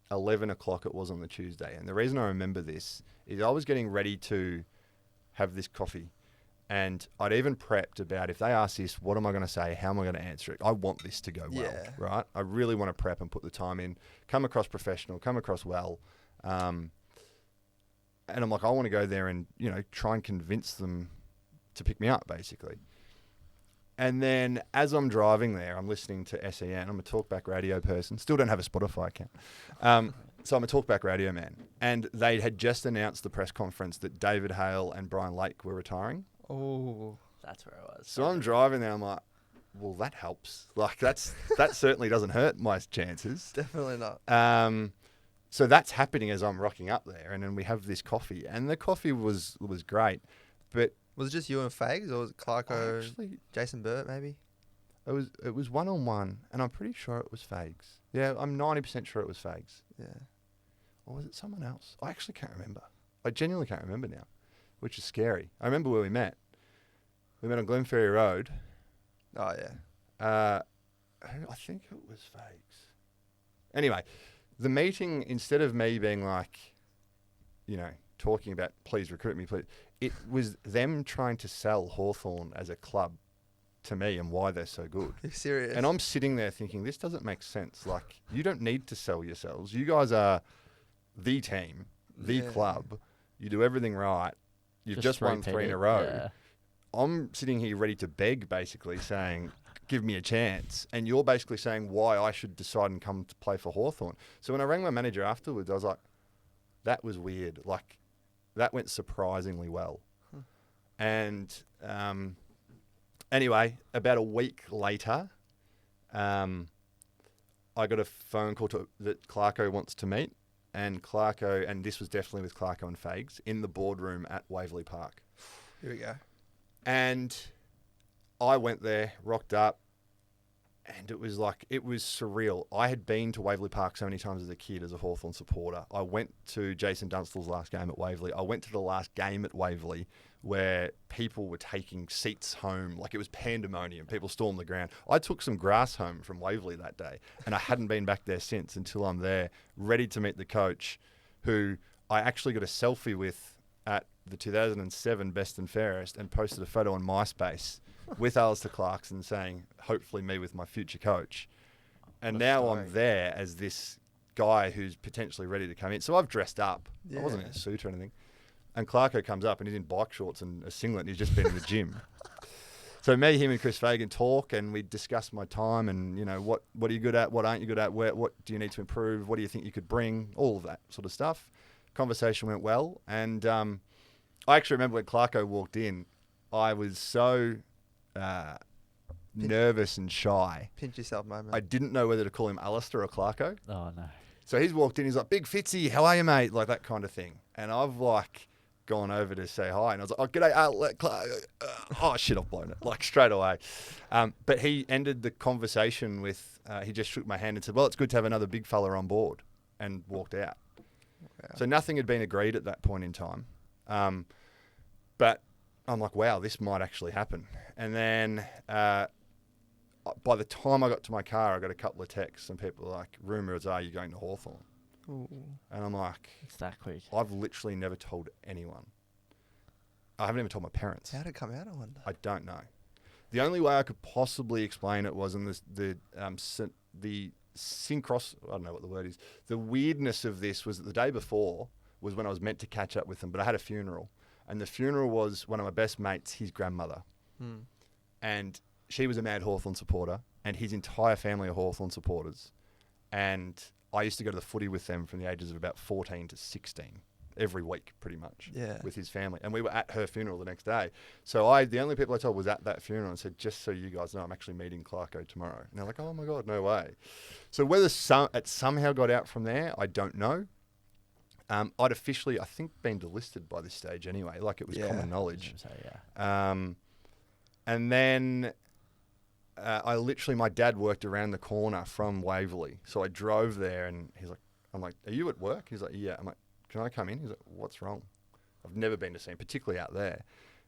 11 o'clock it was on the Tuesday. And the reason I remember this is I was getting ready to have this coffee. And I'd even prepped about if they ask this, what am I going to say? How am I going to answer it? I want this to go well, right? I really want to prep and put the time in, come across professional, come across well. And I'm like, I want to go there and, try and convince them to pick me up, basically. And then as I'm driving there, I'm listening to SEN. I'm a talkback radio person. Still don't have a Spotify account. So I'm a talkback radio man. And they had just announced the press conference that David Hale and Brian Lake were retiring. Oh, That's where it was. So I'm driving there. I'm like, well, that helps. Like that certainly doesn't hurt my chances. definitely not. So that's happening as I'm rocking up there. And then we have this coffee. And the coffee was great. But Was it just you and Fags, or was it Clarko, actually, Jason Burt, maybe? it was one-on-one. And I'm pretty sure it was Fags. Yeah, I'm 90% sure it was Fags. Yeah. Or was it someone else? I actually can't remember. I genuinely can't remember now, which is scary. I remember where we met. We met on Glenferrie Road. Oh, yeah. I think it was Fags. Anyway, the meeting, instead of me being like, talking about please recruit me, please, it was them trying to sell Hawthorn as a club to me and why they're so good. You're serious? And I'm sitting there thinking, this doesn't make sense. Like, you don't need to sell yourselves. You guys are the team, the club. You do everything right. You've just won 3 in a row. Yeah. I'm sitting here ready to beg, basically, saying, give me a chance. And you're basically saying why I should decide and come to play for Hawthorn. So when I rang my manager afterwards, I was like, that was weird. Like, that went surprisingly well. And anyway, about a week later, I got a phone call that Clarko wants to meet. And Clarko, and this was definitely with Clarko and Fags, in the boardroom at Waverley Park. Here we go. And I went there, rocked up, and it was surreal. I had been to Waverley Park so many times as a kid as a Hawthorn supporter. I went to Jason Dunstall's last game at Waverley. I went to the last game at Waverley where people were taking seats home. Like, it was pandemonium. People stormed the ground. I took some grass home from Waverley that day, and I hadn't been back there since until I'm there, ready to meet the coach, who I actually got a selfie with at the 2007 Best and Fairest and posted a photo on MySpace with Alistair Clarkson saying, hopefully me with my future coach. And now I'm there as this guy who's potentially ready to come in. So I've dressed up. I wasn't in a suit or anything. And Clarko comes up and he's in bike shorts and a singlet and he's just been in the gym. So me, him and Chris Fagan talk and we discuss my time and, what are you good at? What aren't you good at? What do you need to improve? What do you think you could bring? All of that sort of stuff. Conversation went well. And I actually remember when Clarko walked in, I was so nervous and shy. Pinch yourself moment. I didn't know whether to call him Alistair or Clarko. Oh, no. So he's walked in, he's like, Big Fitzy, how are you, mate? Like that kind of thing. And I've gone over to say hi. And I was like, oh, g'day, Clarko. Oh, shit, I've blown it. Like straight away. But he ended the conversation with, he just shook my hand and said, well, it's good to have another big fella on board, and walked out. Wow. So nothing had been agreed at that point in time. But I'm like, wow, this might actually happen. And then by the time I got to my car, I got a couple of texts and people were like, rumours are you going to Hawthorn? Ooh. And I'm like, It's that quick. I've literally never told anyone. I haven't even told my parents. How'd it come out, I wonder? I don't know. The only way I could possibly explain it was in the syncros, I don't know what the word is. The weirdness of this was that the day before was when I was meant to catch up with them, but I had a funeral. And the funeral was one of my best mates, his grandmother. And she was a mad Hawthorn supporter, and his entire family are Hawthorn supporters. And I used to go to the footy with them from the ages of about 14 to 16, every week, pretty much, with his family. And we were at her funeral the next day. So the only people I told was at that funeral and said, just so you guys know, I'm actually meeting Clarko tomorrow. And they're like, oh my God, no way. So whether it somehow got out from there, I don't know. I'd officially, I think, been delisted by this stage anyway. Like, it was common knowledge. And then my dad worked around the corner from Waverley. So I drove there and I'm like, are you at work? He's like, yeah. I'm like, can I come in? He's like, what's wrong? I've never been to see him, particularly out there.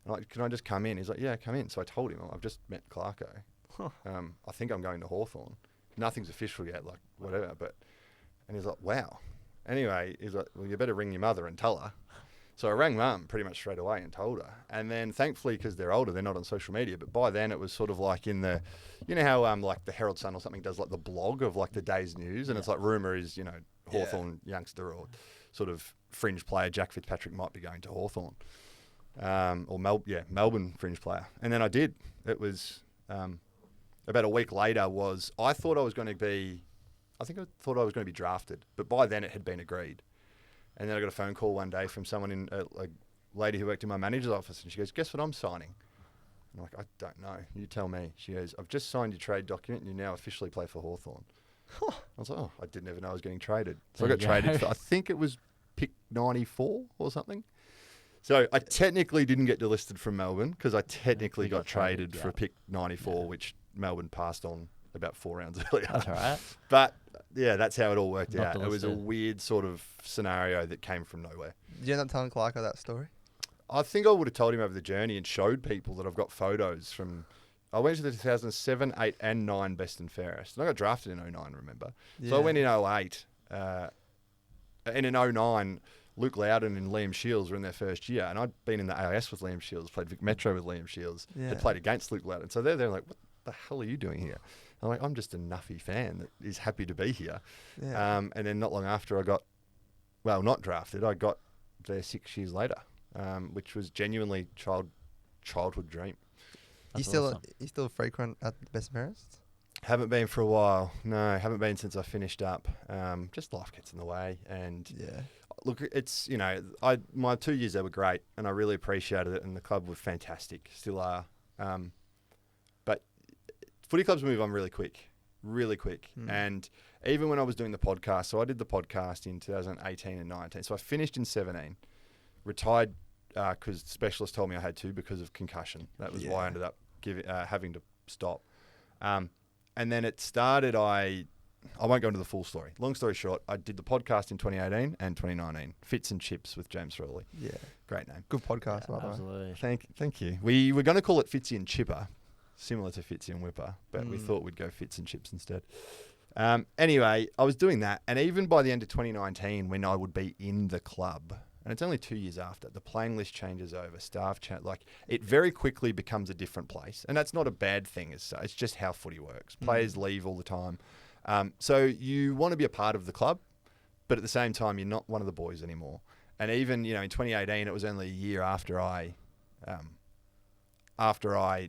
I'm like, can I just come in? He's like, yeah, come in. So I told him, I've just met Clarko. I think I'm going to Hawthorn. Nothing's official yet, like whatever. And he's like, wow. Anyway, he's like, well, you better ring your mother and tell her. So I rang Mum pretty much straight away and told her. And then thankfully, because they're older, they're not on social media. But by then it was sort of like in the, you know how like the Herald Sun or something does like the blog of like the day's news. And it's like rumour is, you know, Hawthorn youngster or sort of fringe player Jack Fitzpatrick might be going to Hawthorn. Melbourne fringe player. And then I did. It was about a week later I thought I was going to be drafted. But by then it had been agreed. And then I got a phone call one day from someone a lady who worked in my manager's office, and she goes, guess what I'm signing? I'm like, I don't know. You tell me. She goes, I've just signed your trade document and you now officially play for Hawthorn. I was like, I didn't even know I was getting traded. So I got traded for, I think it was pick 94 or something. So I technically didn't get delisted from Melbourne because I technically got traded for pick 94, which Melbourne passed on about 4 rounds earlier. That's all right. But yeah, that's how it all worked out. Delisted. It was a weird sort of scenario that came from nowhere. Did you end up telling Clarko that story? I think I would have told him over the journey and showed people that I've got photos from. I went to the 2007, 8 and 9 best and fairest. And I got drafted in 09, remember? Yeah. So I went in 08. And in 09, Luke Loudon and Liam Shields were in their first year. And I'd been in the AIS with Liam Shields, played Vic Metro with Liam Shields, had played against Luke Loudon. So they're like, what the hell are you doing here? I'm like, I'm just a nuffy fan that is happy to be here. Yeah. And then not long after I got, not drafted, I got there 6 years later, which was genuinely childhood dream. You still frequent at the best and fairest? Haven't been for a while. No, haven't been since I finished up. Just life gets in the way. And look, it's, my 2 years there were great and I really appreciated it and the club were fantastic, still are. But footy clubs move on really quick. And even when I was doing the podcast, so I did the podcast in 2018 and 19. So I finished in 17, retired because specialists told me I had to because of concussion. That was why I ended up having to stop. And then it started, I won't go into the full story. Long story short, I did the podcast in 2018 and 2019. Fits and Chips with James Frawley. Yeah. Great name. Good podcast, by the way. Absolutely. Thank you. We were going to call it Fitzy and Chipper, similar to Fitzy and Whipper, but we thought we'd go Fits and Chips instead. Anyway, I was doing that. And even by the end of 2019, when I would be in the club, and it's only 2 years after, the playing list changes over, staff chat, like it very quickly becomes a different place. And that's not a bad thing as such. It's just how footy works. Players leave all the time. So you want to be a part of the club, but at the same time, you're not one of the boys anymore. And even, in 2018, it was only a year after I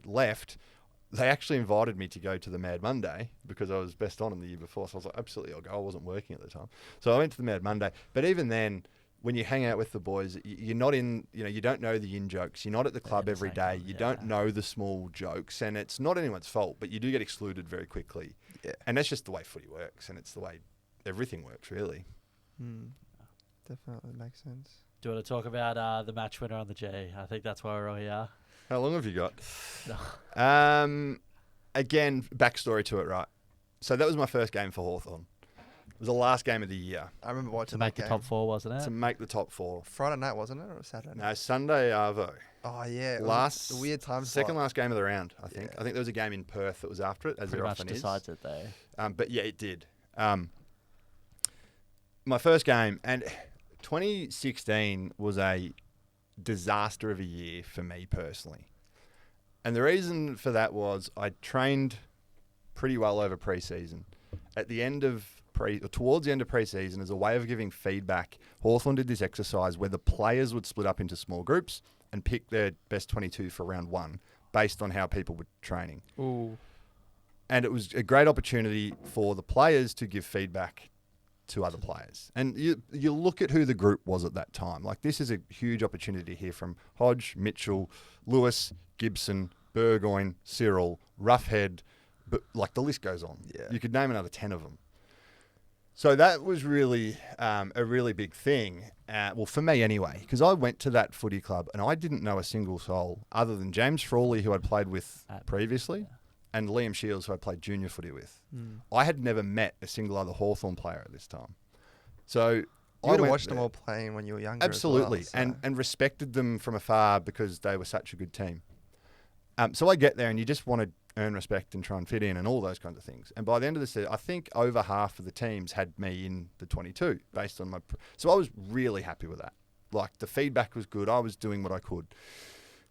left, they actually invited me to go to the Mad Monday because I was best on in the year before. So I was like, absolutely, I'll go. I wasn't working at the time. So I went to the Mad Monday. But even then, when you hang out with the boys, you're not in, you don't know the in-jokes. You're not at the club every day. You don't know the small jokes. And it's not anyone's fault, but you do get excluded very quickly. Yeah. And that's just the way footy works. And it's the way everything works, really. Definitely makes sense. Do you want to talk about the match winner on the G? I think that's why we're all here. How long have you got? Again, backstory to it, right? So that was my first game for Hawthorn. It was the last game of the year. I remember watching to make the top 4, wasn't it? To make the top 4. Friday night, wasn't it, or Saturday night? No, Sunday Arvo. Oh yeah, last the weird time. Second last game of the round, I think. I think there was a game in Perth that was after it, as pretty there much often decides is. it though. But yeah, it did. My first game, and 2016 was a disaster of a year for me personally. And the reason for that was I trained pretty well over pre-season. At the end of towards the end of pre-season, as a way of giving feedback, Hawthorn did this exercise where the players would split up into small groups and pick their best 22 for round 1 based on how people were training. Ooh. And it was a great opportunity for the players to give feedback to other players. And you look at who the group was at that time. Like, this is a huge opportunity to hear from Hodge, Mitchell, Lewis, Gibson, Burgoyne, Cyril, Roughhead, but like the list goes on. Yeah. You could name another 10 of them. So that was really a really big thing. Well, for me anyway, because I went to that footy club and I didn't know a single soul other than James Frawley, who I'd played with previously, and Liam Shields, who I played junior footy with. I had never met a single other Hawthorn player at this time. So You would have went watched them there. all playing when you were younger. Absolutely, as well, so. and respected them from afar because they were such a good team. So I get there and you just want to earn respect and try and fit in and all those kinds of things. And by the end of the season, I think over half of the teams had me in the 22 based on my... So I was really happy with that. Like, the feedback was good. I was doing what I could.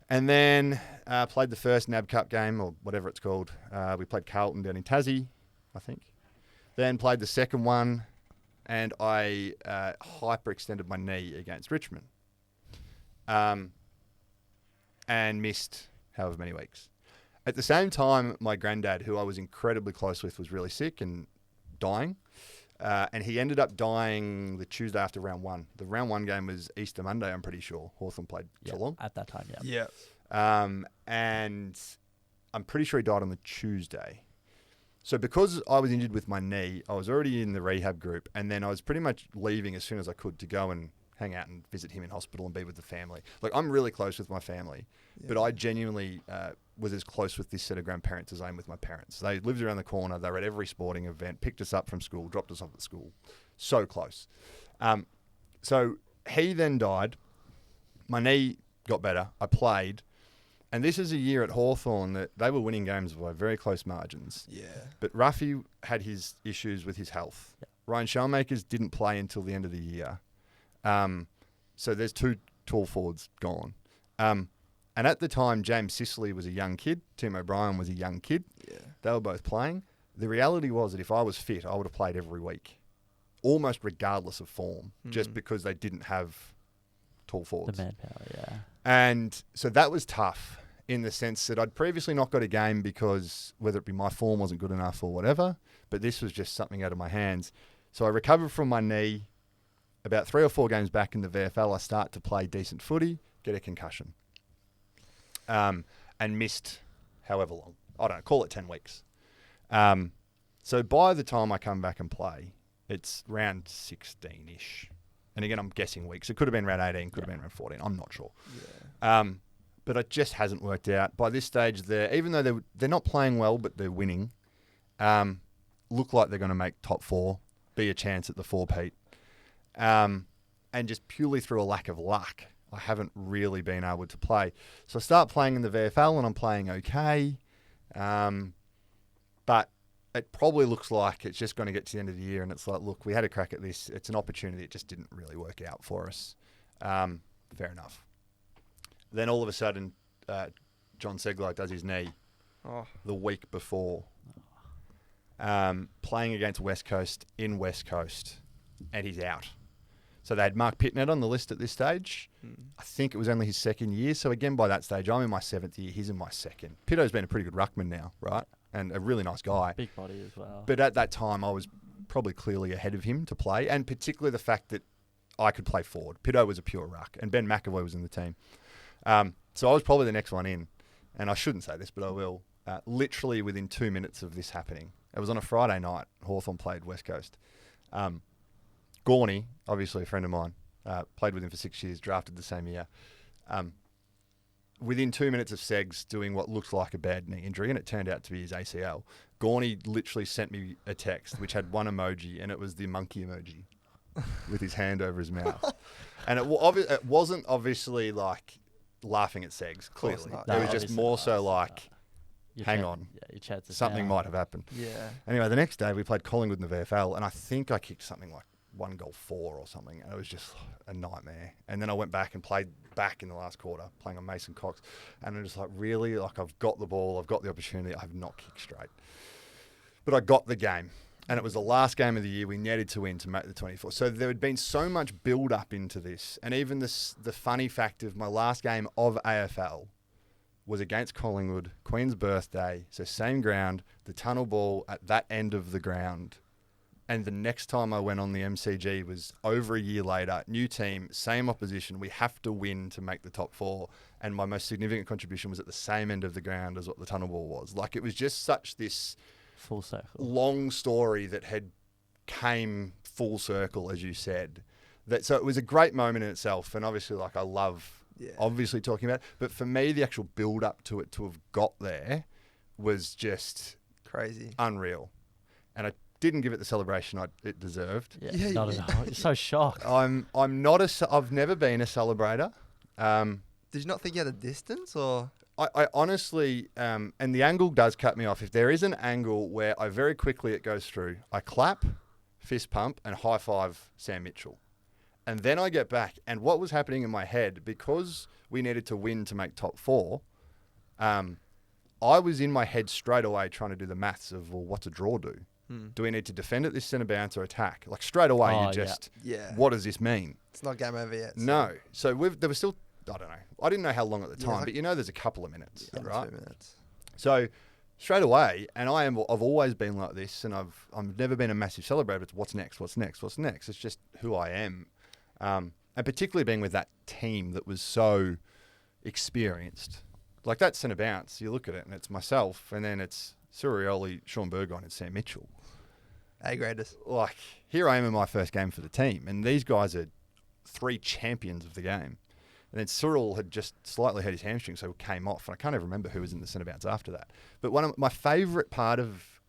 And then played the first NAB Cup game, or whatever it's called. We played Carlton down in Tassie, I think. Then played the second one, and I hyperextended my knee against Richmond. And missed however many weeks. At the same time, my granddad, who I was incredibly close with, was really sick and dying. And he ended up dying the Tuesday after round one. The round one game was Easter Monday, I'm pretty sure. Hawthorn played Geelong. At that time, yeah. And I'm pretty sure he died on the Tuesday. So because I was injured with my knee, I was already in the rehab group. And then I was pretty much leaving as soon as I could to go and hang out and visit him in hospital and be with the family. Like, I'm really close with my family, but I genuinely was as close with this set of grandparents as I am with my parents. They lived around the corner. They were at every sporting event, picked us up from school, dropped us off at school. So close. So he then died. My knee got better. I played. And this is a year at Hawthorn that they were winning games by very close margins. Yeah. But Ruffy had his issues with his health. Yeah. Ryan Shellmakers didn't play until the end of the year. So there's two tall forwards gone. And at the time, James Sicily was a young kid. Tim O'Brien was a young kid. Yeah. They were both playing. The reality was that if I was fit, I would have played every week, almost regardless of form, just because they didn't have tall forwards. The manpower, yeah. And so that was tough in the sense that I'd previously not got a game because whether it be my form wasn't good enough or whatever, but this was just something out of my hands. So I recovered from my knee. About 3 or 4 games back in the VFL, I start to play decent footy, get a concussion. And missed however long. I don't know, call it 10 weeks. So by the time I come back and play, it's round 16-ish. And again, I'm guessing weeks. It could have been round 18, could have been round 14. I'm not sure. Yeah. But it just hasn't worked out. By this stage, even though they're not playing well, but they're winning, look like they're going to make top 4, be a chance at the 4-peat. And just purely through a lack of luck, I haven't really been able to play. So I start playing in the VFL and I'm playing okay. But it probably looks like it's just going to get to the end of the year and it's like, look, we had a crack at this. It's an opportunity. It just didn't really work out for us. Fair enough. Then all of a sudden, John Segler does his knee the week before. Playing against West Coast in West Coast. And he's out. So they had Mark Pitnet on the list at this stage. I think it was only his second year. So again, by that stage, I'm in my 7th year. He's in my 2nd. Pitto's been a pretty good ruckman now, right? And a really nice guy. Big body as well. But at that time, I was probably clearly ahead of him to play. And particularly the fact that I could play forward. Pitto was a pure ruck. And Ben McAvoy was in the team. So I was probably the next one in. And I shouldn't say this, but I will. Literally within 2 minutes of this happening. It was on a Friday night. Hawthorn played West Coast. Gorney, obviously a friend of mine, played with him for 6 years, drafted the same year. Within 2 minutes of Segs doing what looked like a bad knee injury, and it turned out to be his ACL, Gorney literally sent me a text which had one emoji, and it was the monkey emoji with his hand over his mouth. And it wasn't obviously like laughing at Segs, clearly. not. It was No, just more so like, Your hang chan- on, Yeah, your chances something now. might have happened. Yeah. Anyway, the next day we played Collingwood in the VFL, and I think I kicked something like 1 goal 4 or something, and it was just a nightmare. And then I went back and played back in the last quarter, playing on Mason Cox, and I'm just like, really, like I've got the ball, I've got the opportunity, I have not kicked straight. But I got the game, and it was the last game of the year we needed to win to make the 24. So there had been so much build up into this, and even the funny fact of my last game of AFL was against Collingwood, Queen's birthday, so same ground, the tunnel ball at that end of the ground. And the next time I went on the MCG was over a year later, new team, same opposition. We have to win to make the top 4. And my most significant contribution was at the same end of the ground as what the tunnel ball was. Like, it was just such this Full circle. long story that had came full circle, as you said. So it was a great moment in itself. And obviously, like, I love obviously talking about it. But for me, the actual build up to it, to have got there, was just Crazy. unreal. And I didn't give it the celebration it deserved. Yeah, Yeah, not at all. You're so shocked. I'm not I've never been a celebrator. Did you not think you had a distance or? I honestly, and the angle does cut me off. If there is an angle where I very quickly it goes through, I clap, fist pump, and high five Sam Mitchell. And then I get back, and what was happening in my head, because we needed to win to make top 4, I was in my head straight away trying to do the maths of, well, what's a draw do? Do we need to defend at this centre bounce or attack? Like straight away, Oh, you just, Yeah. what does this mean? It's not game over yet. So No. So there was still, I don't know. I didn't know how long at the Yeah, time, like- but you know there's a couple of minutes, yeah, right? 2 minutes. So straight away, and I've always been like this, and I've never been a massive celebrator. It's what's next, what's next, what's next. It's just who I am, and particularly being with that team that was so experienced, like that centre bounce. You look at it, and it's myself, and then it's Surioli, Sean Burgoyne, and Sam Mitchell. A-graders. Like here I am in my first game for the team, and these guys are 3 champions of the game. And then Cyril had just slightly hurt his hamstring, so came off. And I can't even remember who was in the centre bounce after that. But one of my favourite part of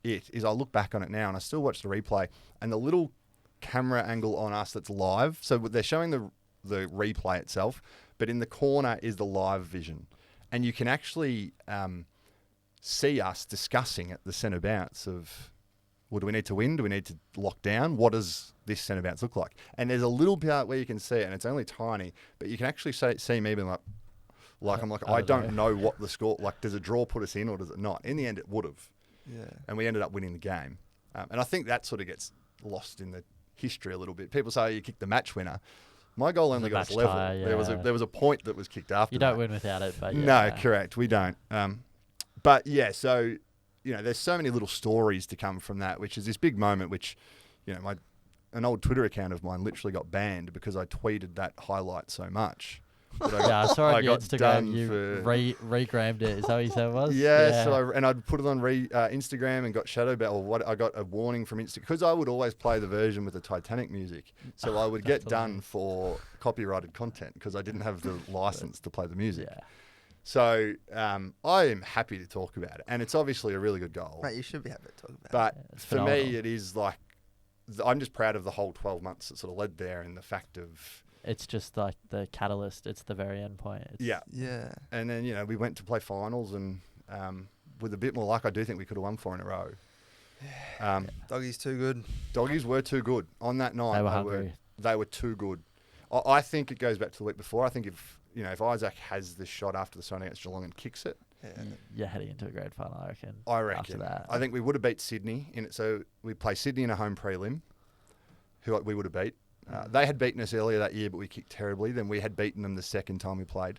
it is I look back on it now and I still watch the replay, and the little camera angle on us that's live. So they're showing the replay itself, but in the corner is the live vision. And you can actually see us discussing at the centre bounce of, well, do we need to win? Do we need to lock down? What does this centre bounce look like? And there's a little part where you can see it, and it's only tiny, but you can actually see me being like I'm like, I don't know what the score, like, does a draw put us in or does it not? In the end, it would have. Yeah. And we ended up winning the game. And I think that sort of gets lost in the history a little bit. People say, oh, you kicked the match winner. My goal only got us level. Tie, yeah. There was a point that was kicked after You don't that. win without it, but yeah. No, correct. We don't. But yeah, so, you know, there's so many little stories to come from that, which is this big moment, which, you know, an old Twitter account of mine literally got banned because I tweeted that highlight so much. Yeah, I saw it on your got Instagram. done You for- regrammed it. Is that what you said it was? Yeah, so I'd put it on Instagram and got shadow banned. Or what I got a warning from Instagram because I would always play the version with the Titanic music, so I would get done for copyrighted content because I didn't have the license to play the music. Yeah. So I am happy to talk about it, and it's obviously a really good goal. Mate, you should be happy to talk about But it's for phenomenal. me, it is like I'm just proud of the whole 12 months that sort of led there, and the fact of It's just like the catalyst. It's the very end point. It's, yeah. it. Yeah. And then, you know, we went to play finals, and with a bit more luck, I do think we could have won 4 in a row. Doggy's too good. Doggies were too good on that night. They were hungry. They were too good. I think it goes back to the week before. I think if Isaac has the shot after the sign against Geelong and kicks it, Yeah. You're heading into a grand final, I reckon. I reckon. After that. I think we would have beat Sydney in it. So we play Sydney in a home prelim, who we would have beat. They had beaten us earlier that year, but we kicked terribly. Then we had beaten them the second time we played.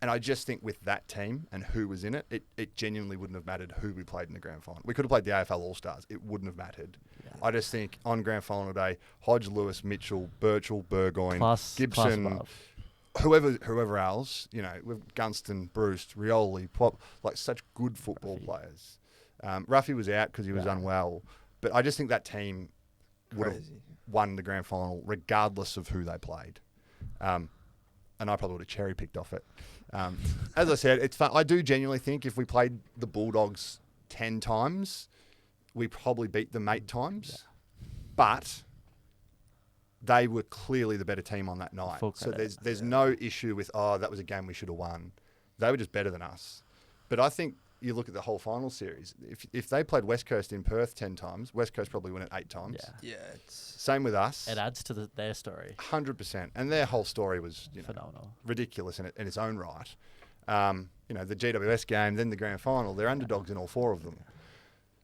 And I just think with that team and who was in it, it genuinely wouldn't have mattered who we played in the grand final. We could have played the AFL All-Stars. It wouldn't have mattered. Yeah. I just think on grand final day, Hodge, Lewis, Mitchell, Birchall, Burgoyne, Plus Gibson, above. whoever else, you know, with Gunston, Bruce, Rioli, Pop, like such good football Ruffy. players. Ruffy was out because he was Yeah. unwell. But I just think that team would have Crazy. won the grand final regardless of who they played. And I probably would have cherry picked off it. As I said, it's fun. I do genuinely think if we played the Bulldogs 10 times, we probably beat them 8 times. But they were clearly the better team on that night. Full So credit. there's no issue with, that was a game we should have won. They were just better than us. But I think you look at the whole final series. If they played West Coast in Perth 10 times, West Coast probably win it 8 times. Yeah. Yeah, it's Same with us. It adds to their story. 100%. And their whole story was Phenomenal. ridiculous in its own right. The GWS game, then the grand final, they're underdogs in all 4 of them.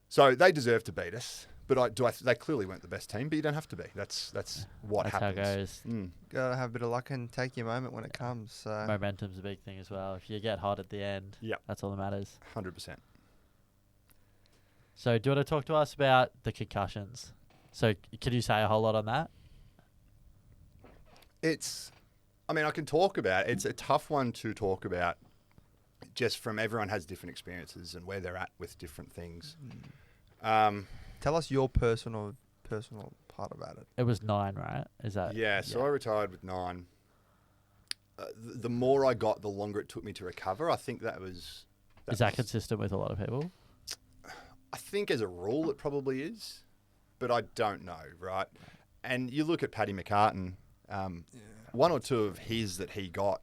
So they deserve to beat us. But they clearly weren't the best team, but you don't have to be. That's what That's happens. how it goes. gotta have a bit of luck and take your moment when it comes. So Momentum's a big thing as well. If you get hot at the end, Yep. that's all that matters. 100%. So do you want to talk to us about the concussions? So could you say a whole lot on that? I can talk about it. It's a tough one to talk about just from everyone has different experiences and where they're at with different things. tell us your personal part about it. It was 9, right? Is that? So I retired with 9. The more I got, the longer it took me to recover. I think that was... Is that consistent with a lot of people? I think as a rule it probably is, but I don't know, right? And you look at Paddy McCartan, one or two of his that he got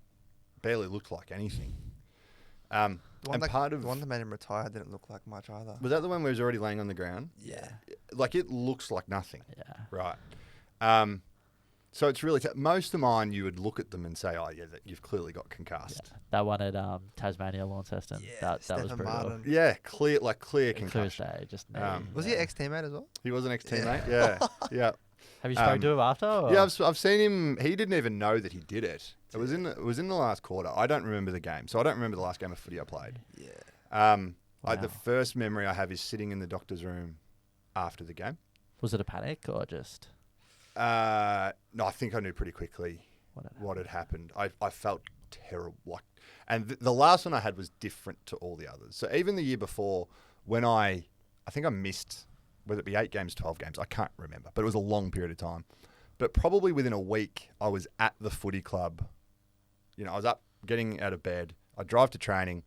barely looked like anything. The one and the one that made him retire didn't look like much either. was that the one where he was already laying on the ground? Yeah. Like it looks like nothing, Yeah. right? So it's really most of mine you would look at them and say, oh yeah, you've clearly got concussed. Yeah. That one at Tasmania Launceston. Yeah, that was Stephen brutal. Martin. Yeah, clear Clear concussion. as day, just Was he an ex-teammate as well? He was an ex-teammate. Yeah, yeah. Have you spoken to him after? Or? Yeah, I've seen him. He didn't even know that he did it. It was in the last quarter. I don't remember the game, so I don't remember the last game of footy I played. Yeah. The first memory I have is sitting in the doctor's room after the game. Was it a panic or just No, I think I knew pretty quickly what had happened. I felt terrible. And the last one I had was different to all the others. So even the year before, when I think I missed, whether it be 8 games, 12 games, I can't remember, but it was a long period of time. But probably within a week, I was at the footy club. You know, I was up, getting out of bed. I'd drive to training.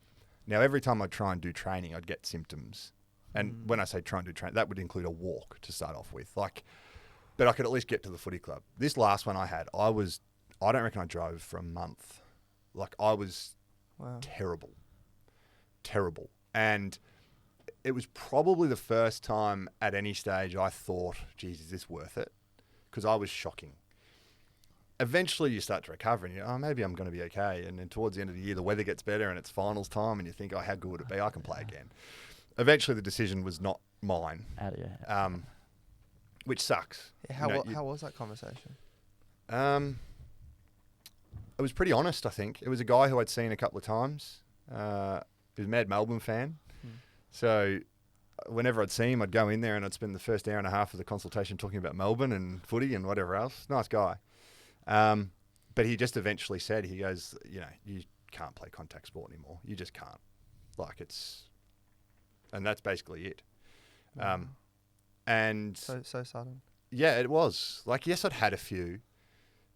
Now, every time I'd try and do training, I'd get symptoms. And when I say try and do training, that would include a walk to start off with. But I could at least get to the footy club. This last one I had, I don't reckon I drove for a month. I was terrible. Terrible. And it was probably the first time at any stage I thought, geez, is this worth it? Because I was shocking. Eventually you start to recover and maybe I'm going to be okay. And then towards the end of the year, the weather gets better and it's finals time and you think, how good would it be? I can play again. Eventually the decision was not mine. out of your head? Which sucks. Yeah, how was that conversation? It was pretty honest, I think. It was a guy who I'd seen a couple of times. He was a mad Melbourne fan. So whenever I'd see him, I'd go in there and I'd spend the first hour and a half of the consultation talking about Melbourne and footy and whatever else. Nice guy. But he just eventually said, he goes, you can't play contact sport anymore. You just can't. And that's basically it. And So sudden. yeah, it was. Yes, I'd had a few,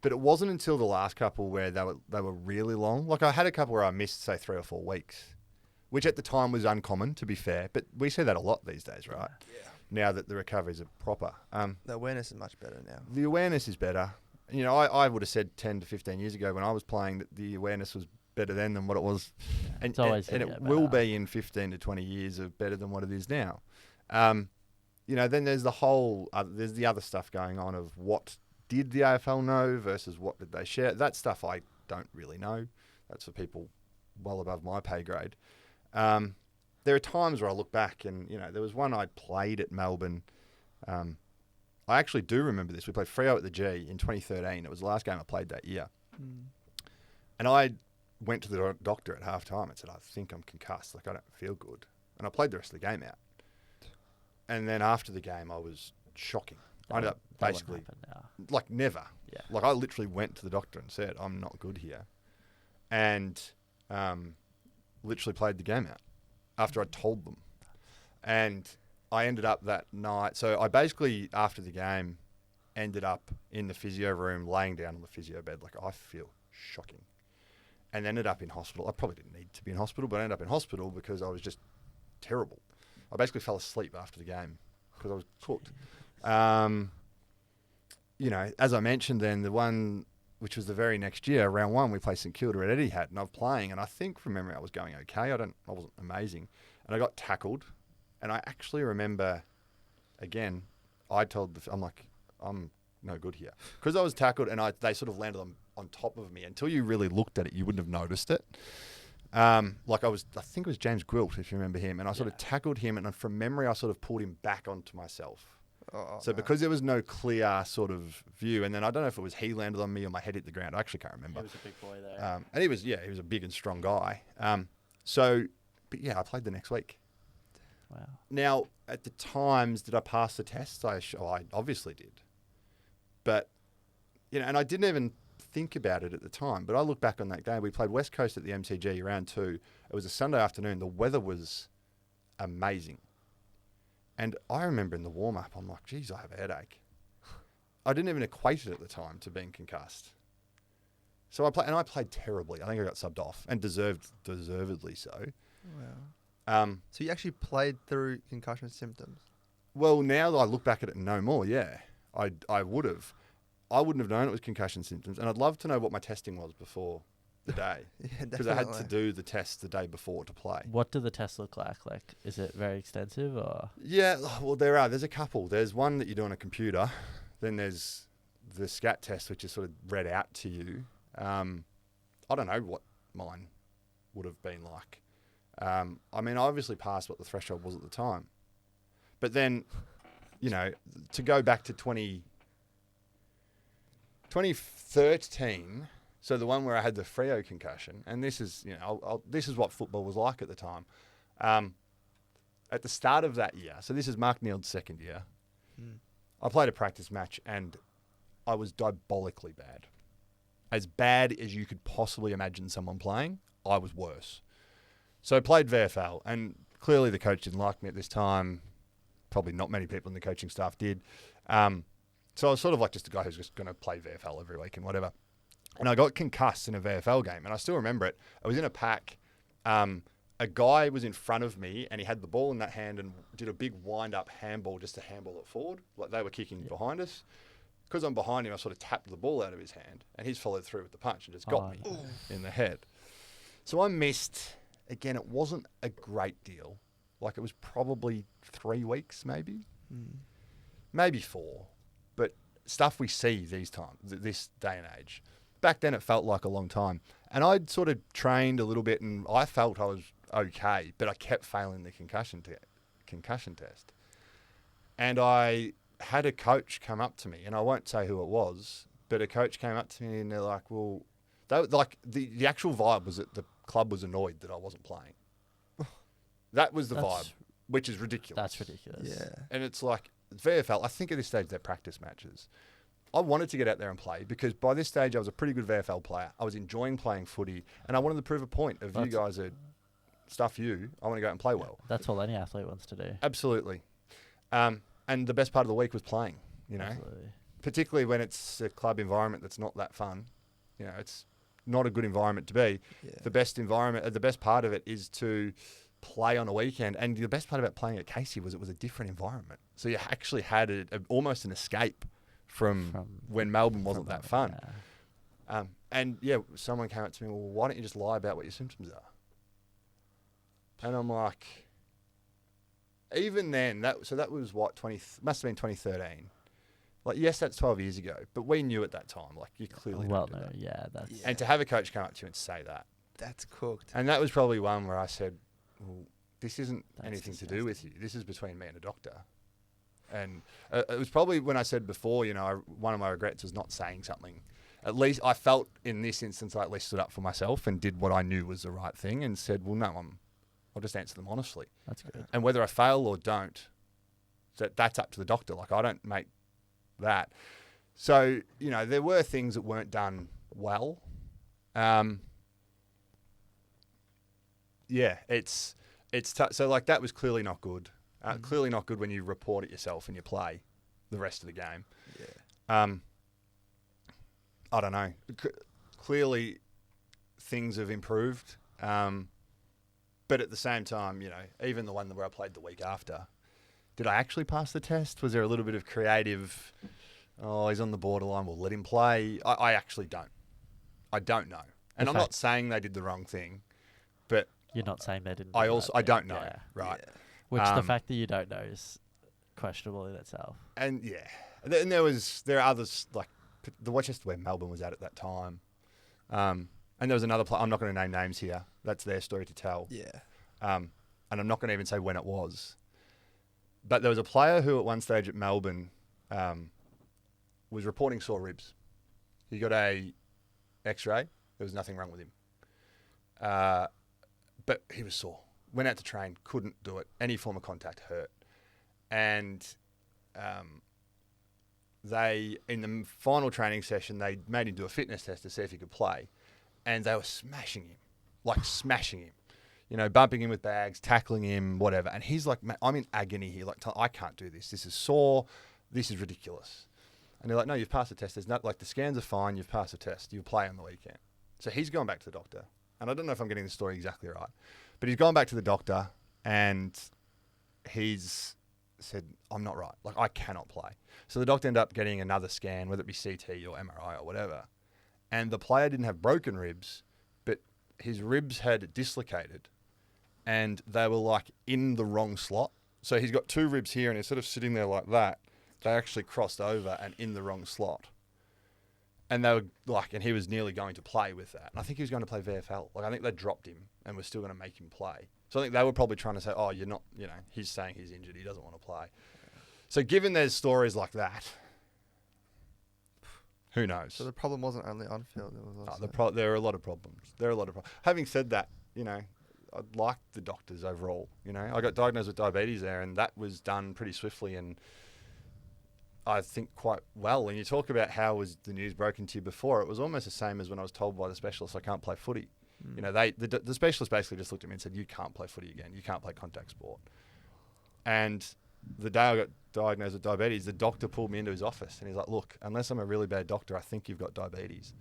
but it wasn't until the last couple where they were really long. I had a couple where I missed, say, 3 or 4 weeks, which at the time was uncommon, to be fair. But we see that a lot these days, right? Yeah. Now that the recoveries are proper. The awareness is much better now. The awareness is better. I would have said 10 to 15 years ago when I was playing that the awareness was better then than what it was. And it will be in 15 to 20 years of better than what it is now. Then there's there's the other stuff going on of what did the AFL know versus what did they share. That stuff I don't really know. That's for people well above my pay grade. There are times where I look back and, there was one I played at Melbourne. I actually do remember this. We played Freo at the G in 2013. It was the last game I played that year. And I went to the doctor at halftime and said, I think I'm concussed. I don't feel good. And I played the rest of the game out. And then after the game, I was shocking. I ended up basically, never. Yeah. I literally went to the doctor and said, I'm not good here. And literally played the game out after I told them. And I ended up that night. So I basically, after the game, ended up in the physio room, laying down on the physio bed. I feel shocking. And ended up in hospital. I probably didn't need to be in hospital, but I ended up in hospital because I was just terrible. I basically fell asleep after the game because I was cooked. As I mentioned then, the one which was the very next year, round 1, we played St Kilda at Etihad, and I was playing, and I think from memory I was going okay. I wasn't amazing. And I got tackled, and I actually remember, again, I'm no good here. Because I was tackled, and they sort of landed on top of me. Until you really looked at it, you wouldn't have noticed it. I think it was James Gwilt, if you remember him, and I sort of tackled him, and from memory, I sort of pulled him back onto myself. Because there was no clear sort of view, and then I don't know if it was he landed on me or my head hit the ground. I actually can't remember. He was a big boy there. And he was a big and strong guy. I played the next week. Wow. Now, at the times, did I pass the test? I obviously did. But, and I didn't even think about it at the time, but I look back on that game. We played West Coast at the MCG round 2. It was a Sunday afternoon. The weather was amazing. And I remember in the warm-up, I'm like, geez, I have a headache. I didn't even equate it at the time to being concussed. So I played terribly. I think I got subbed off, and deservedly so. Wow. So you actually played through concussion symptoms? Well, now that I look back at it no more, yeah, I would have. I wouldn't have known it was concussion symptoms, and I'd love to know what my testing was before the day. Yeah, Because I had to definitely. do the test the day before to play. What do the tests look like? Like, is it very extensive or? Yeah, well, there's a couple. There's one that you do on a computer. Then there's the SCAT test, which is sort of read out to you. I don't know what mine would have been like. I mean, I obviously passed what the threshold was at the time. But then, you know, to go back to 2013, so the one where I had the Freo concussion, and this is, you know, this is what football was like at the time. At the start of that year, so this is Mark Neild's second year, I played a practice match and I was diabolically bad. As bad as you could possibly imagine someone playing, I was worse. So I played VFL, and clearly the coach didn't like me at this time. Probably not many people in the coaching staff did. So I was sort of like just a guy who's just going to play VFL every week and whatever. And I got concussed in a VFL game, and I still remember it. I was in a pack. A guy was in front of me, and he had the ball in that hand and did a big wind-up handball just to handball it forward, like they were kicking behind us. Because I'm behind him, I sort of tapped the ball out of his hand, and he's followed through with the punch and just got me in the head. So I missed. Again, it wasn't a great deal. Like, it was probably 3 weeks, maybe. Maybe 4. But stuff we see this day and age. Back then, it felt like a long time. And I'd sort of trained a little bit, and I felt I was okay, but I kept failing the concussion test. And I had a coach come up to me, and I won't say who it was, but a coach came up to me, and they're like, well, the actual vibe was that the club was annoyed that I wasn't playing. That was the vibe, which is ridiculous. That's ridiculous. Yeah. And it's like, VFL, I think at this stage they're practice matches. I wanted to get out there and play because by this stage I was a pretty good VFL player. I was enjoying playing footy, and I wanted to prove a point of you guys are stuff you. I want to go out and play well. That's all any athlete wants to do. Absolutely. And the best part of the week was playing, you know. Absolutely. Particularly when it's a club environment that's not that fun. You know, it's not a good environment to be. Yeah. The best environment, the best part of it is to play on a weekend. And the best part about playing at Casey was it was a different environment. So you actually had almost an escape from when Melbourne wasn't that fun. Yeah. And yeah, someone came up to me, well, why don't you just lie about what your symptoms are? And I'm like, even then, that was what, must have been 2013. Like, yes, that's 12 years ago, but we knew at that time, like, you clearly don't do that. Yeah, that's... Yeah. And to have a coach come up to you and say that. That's cooked. And that was probably one where I said, well, this isn't That's anything disgusting. to do with you. This is between me and a doctor. And it was probably when I said before, you know, one of my regrets was not saying something. At least I felt in this instance I at least stood up for myself and did what I knew was the right thing and said, well, no, I'll just answer them honestly. That's good. And whether I fail or don't, that's up to the doctor. Like, I don't make that. So, you know, there were things that weren't done well. Yeah, it's so like that was clearly not good. Clearly not good when you report it yourself and you play the rest of the game. Yeah. I don't know. Clearly, things have improved. But at the same time, you know, even the one where I played the week after, did I actually pass the test? Was there a little bit of creative, oh, he's on the borderline, we'll let him play? I actually don't. I don't know. And I'm not saying they did the wrong thing, but You're not saying they didn't. I don't know, right? Yeah. Which the fact that you don't know is questionable in itself. And yeah, and there are others like the Worcester where Melbourne was at that time. And there was another player, I'm not going to name names here. That's their story to tell. Yeah. And I'm not going to even say when it was. But there was a player who at one stage at Melbourne was reporting sore ribs. He got a x-ray. There was nothing wrong with him. But he was sore. Went out to train, couldn't do it. Any form of contact hurt. And they, in the final training session, they made him do a fitness test to see if he could play. And they were smashing him. Like smashing him. You know, bumping him with bags, tackling him, whatever. And he's like, I'm in agony here. Like, I can't do this. This is sore. This is ridiculous. And they're like, no, you've passed the test. There's not, like, the scans are fine. You've passed the test. You'll play on the weekend. So he's gone back to the doctor. And I don't know if I'm getting the story exactly right. But he's gone back to the doctor. and he's said, I'm not right. Like, I cannot play. So the doctor ended up getting another scan, whether it be CT or MRI or whatever. And the player didn't have broken ribs, but his ribs had dislocated and they were like in the wrong slot. So he's got two ribs here and instead of sitting there like that, they actually crossed over and in the wrong slot. And they were like, and he was nearly going to play with that. And I think he was going to play VFL. Like, I think they dropped him and were still going to make him play. So I think they were probably trying to say, oh, you're not, he's saying he's injured. He doesn't want to play. So given there's stories like that, who knows? So the problem wasn't only on field. It was also There are a lot of problems. Having said that, I like the doctors overall. I got diagnosed with diabetes there, and that was done pretty swiftly and I think quite well. And you talk about how was the news broken to you before. It was almost the same as when I was told by the specialist I can't play footy. The specialist basically just looked at me and said, you can't play footy again. You can't play contact sport. And the day I got diagnosed with diabetes, the doctor pulled me into his office and he's like, look, unless I'm a really bad doctor, I think you've got diabetes.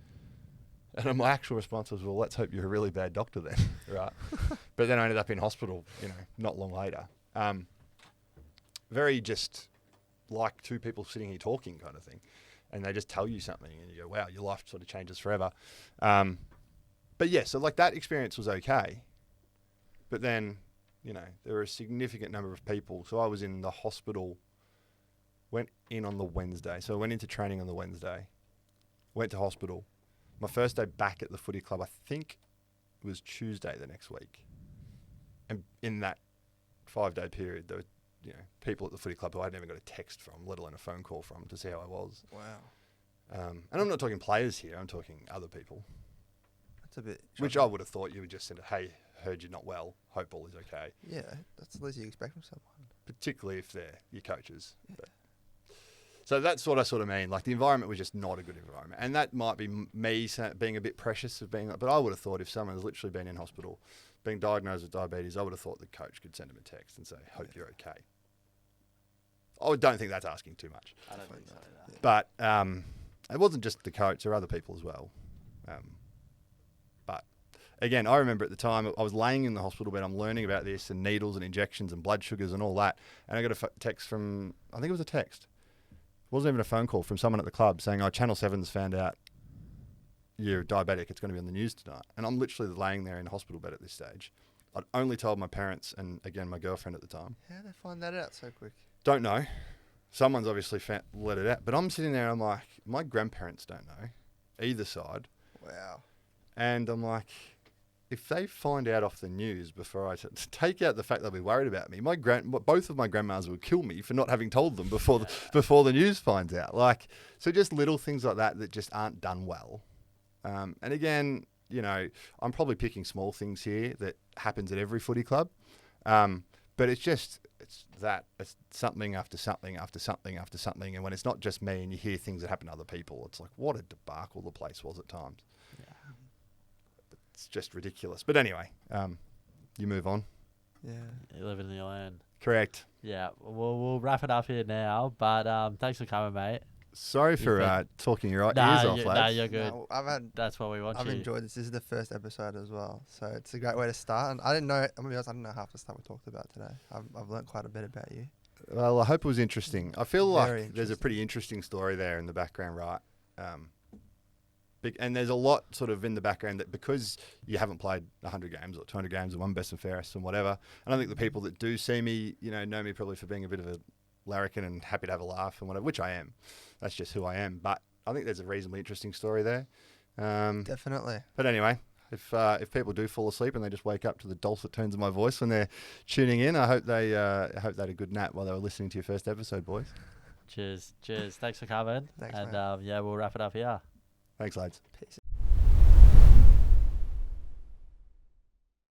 And my actual response was, well, let's hope you're a really bad doctor then, right? But then I ended up in hospital, not long later. Very just like two people sitting here talking kind of thing. And they just tell you something and you go, wow, your life sort of changes forever. But yeah, so like that experience was okay. But then, there were a significant number of people. So I was in the hospital, went in on the Wednesday. So I went into training on the Wednesday, went to hospital. My first day back at the footy club, I think it was Tuesday the next week. And in that 5-day period, there were people at the footy club who I'd never got a text from, let alone a phone call from, to see how I was. wow. And I'm not talking players here, I'm talking other people. That's a bit shocking. Which I would have thought you would just send, hey, heard you're not well, hope all is okay. Yeah, that's the least you expect from someone. Particularly if they're your coaches. Yeah. But. So that's what I sort of mean. Like the environment was just not a good environment. And that might be me being a bit precious of being, but I would have thought if someone's literally been in hospital, being diagnosed with diabetes, I would have thought the coach could send him a text and say, hope you're okay. I don't think that's asking too much. I don't think so either. But it wasn't just the coach, there were other people as well. But again, I remember at the time, I was laying in the hospital bed, I'm learning about this and needles and injections and blood sugars and all that. And I got a text from, I think it was a text. It wasn't even a phone call from someone at the club saying, oh, Channel 7's found out you're diabetic, it's going to be on the news tonight. And I'm literally laying there in a hospital bed at this stage. I'd only told my parents and, again, my girlfriend at the time. How did they find that out so quick? Don't know. Someone's obviously let it out. But I'm sitting there and I'm like, my grandparents don't know, either side. Wow. And I'm like, if they find out off the news before take out the fact they'll be worried about me, both of my grandmas would kill me for not having told them before the news finds out. Like, so just little things like that just aren't done well. And again, I'm probably picking small things here that happens at every footy club. But it's something after something after something after something. And when it's not just me and you hear things that happen to other people, it's like, what a debacle the place was at times. Yeah. It's just ridiculous. But anyway, you move on. Yeah. You live in the land. Correct. Yeah. We'll wrap it up here now. But thanks for coming, mate. Sorry for talking your ears off, lads. Nah, you're good. No, That's what we want. I've enjoyed this. This is the first episode as well, so it's a great way to start. And I didn't know. I'm gonna be honest, I didn't know half the stuff we talked about today. I've learned quite a bit about you. Well, I hope it was interesting. I feel like Very there's a pretty interesting story there in the background, right? And there's a lot sort of in the background that because you haven't played 100 games or 200 games or one best and fairest and whatever, and I think the people that do see me, know me probably for being a bit of a larrikin and happy to have a laugh and whatever, which I am. That's just who I am. But I think there's a reasonably interesting story there. Definitely. But anyway, if people do fall asleep and they just wake up to the dulcet tones of my voice when they're tuning in, I hope they had a good nap while they were listening to your first episode, boys. Cheers. Thanks for coming. Thanks, and mate. we'll wrap it up here. Thanks, lads. Peace.